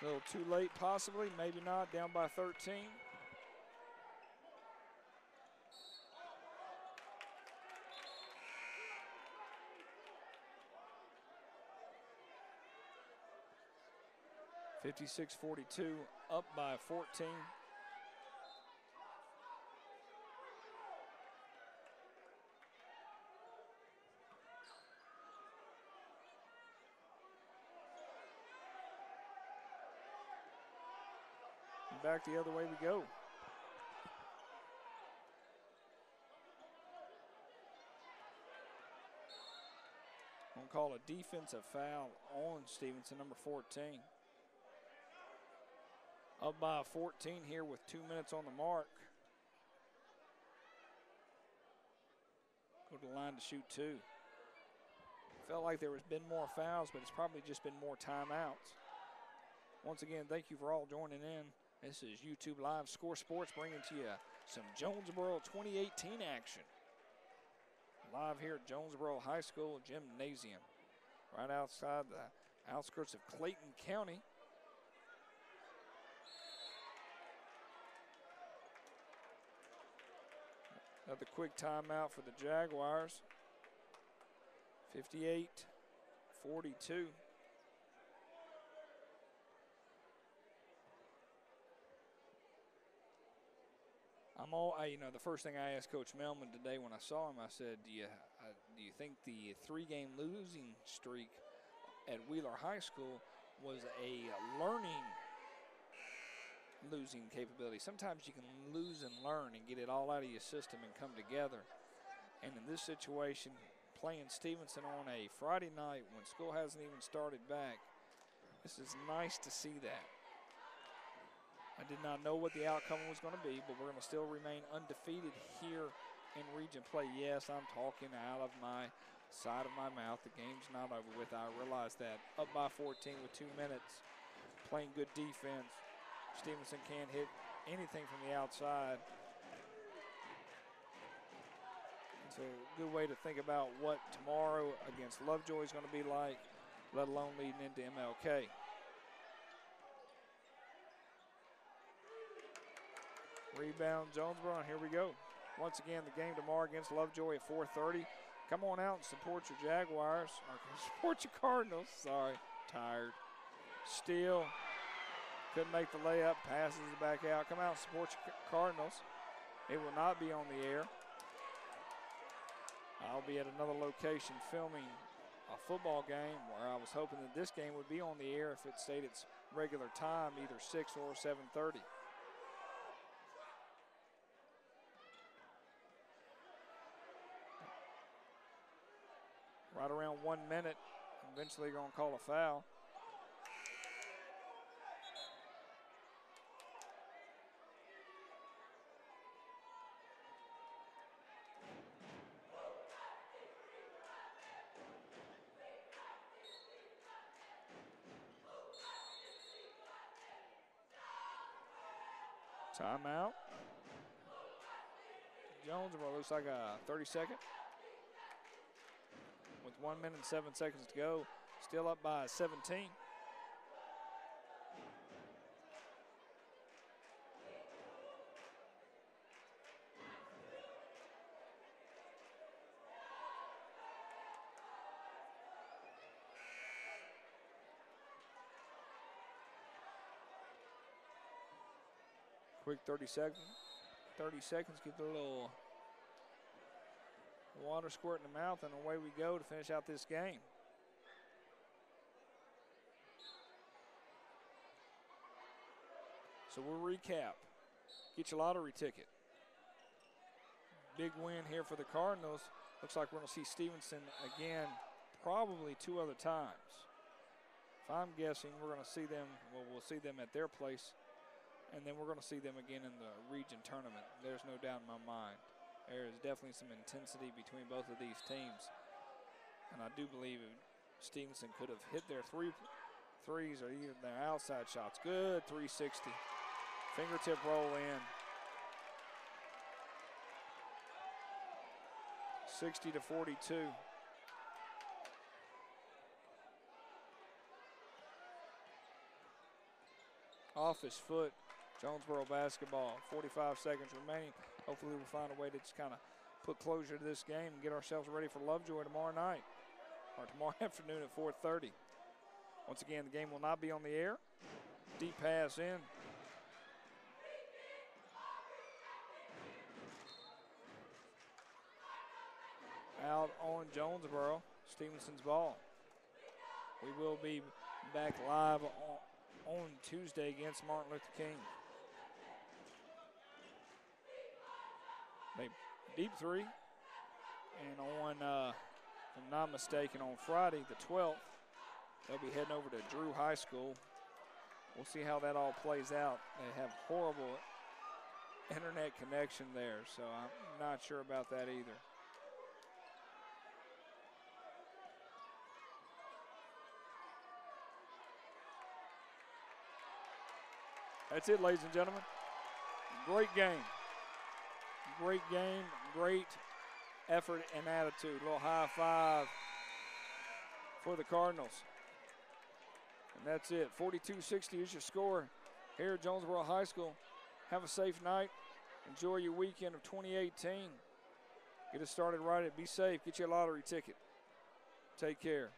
A little too late possibly, maybe not, down by 13. (56-42), up by 14. And back the other way we go. Gonna call a defensive foul on Stephenson, number 14. Up by 14 here with 2 minutes on the mark. Go to the line to shoot two. Felt like there has been more fouls, but it's probably just been more timeouts. Once again, thank you for all joining in. This is YouTube Live Score Sports bringing to you some Jonesboro 2018 action. live here at Jonesboro High School Gymnasium, right outside the outskirts of Clayton County. Another quick timeout for the Jaguars. 58-42. The first thing I asked Coach Melman today when I saw him, I said, do you think the 3-game losing streak at Wheeler High School was a learning losing capability? Sometimes you can lose and learn and get it all out of your system and come together. And in this situation, playing Stephenson on a Friday night when school hasn't even started back, this is nice to see that. I did not know what the outcome was going to be, but we're going to still remain undefeated here in region play. Yes, I'm talking out of my side of my mouth. The game's not over with. I realize that. Up by 14 with 2 minutes, playing good defense. Stephenson can't hit anything from the outside. It's a good way to think about what tomorrow against Lovejoy is going to be like, let alone leading into MLK. Rebound Jonesboro, and here we go. Once again, the game tomorrow against Lovejoy at 4:30. Come on out and support your Jaguars, or support your Cardinals. Sorry, tired. Steele, couldn't make the layup, passes it back out. Come out and support your Cardinals. It will not be on the air. I'll be at another location filming a football game where I was hoping that this game would be on the air if it stayed its regular time, either 6 or 7:30. Right around 1 minute, eventually going to call a foul. Timeout. Jonesboro looks like a 30-second. With 1 minute and 7 seconds to go, still up by 17. Quick 30 seconds. 30 seconds, get the little water squirt in the mouth, and away we go to finish out this game. So we'll recap. Get your lottery ticket. Big win here for the Cardinals. Looks like we're going to see Stephenson again, probably 2 other times. If I'm guessing, we're going to see them, well, we'll see them at their place, and then we're going to see them again in the region tournament. There's no doubt in my mind. There is definitely some intensity between both of these teams. And I do believe Stephenson could have hit their threes or even their outside shots. Good 360. Fingertip roll in. 60-42. Off his foot. Jonesboro basketball, 45 seconds remaining. Hopefully we'll find a way to just kind of put closure to this game and get ourselves ready for Lovejoy tomorrow night, or tomorrow afternoon at 4:30. Once again, the game will not be on the air. Deep pass in. Out on Jonesboro, Stephenson's ball. We will be back live on Tuesday against Martin Luther King. They deep three, and on, if I'm not mistaken, on Friday the 12th, they'll be heading over to Drew High School. We'll see how that all plays out. They have horrible internet connection there, so I'm not sure about that either. That's it, ladies and gentlemen. Great game. Great game, great effort and attitude. A little high five for the Cardinals. And that's it. 42-60 is your score here at Jonesboro High School. Have a safe night. Enjoy your weekend of 2018. Get it started right. Be safe. Get your lottery ticket. Take care.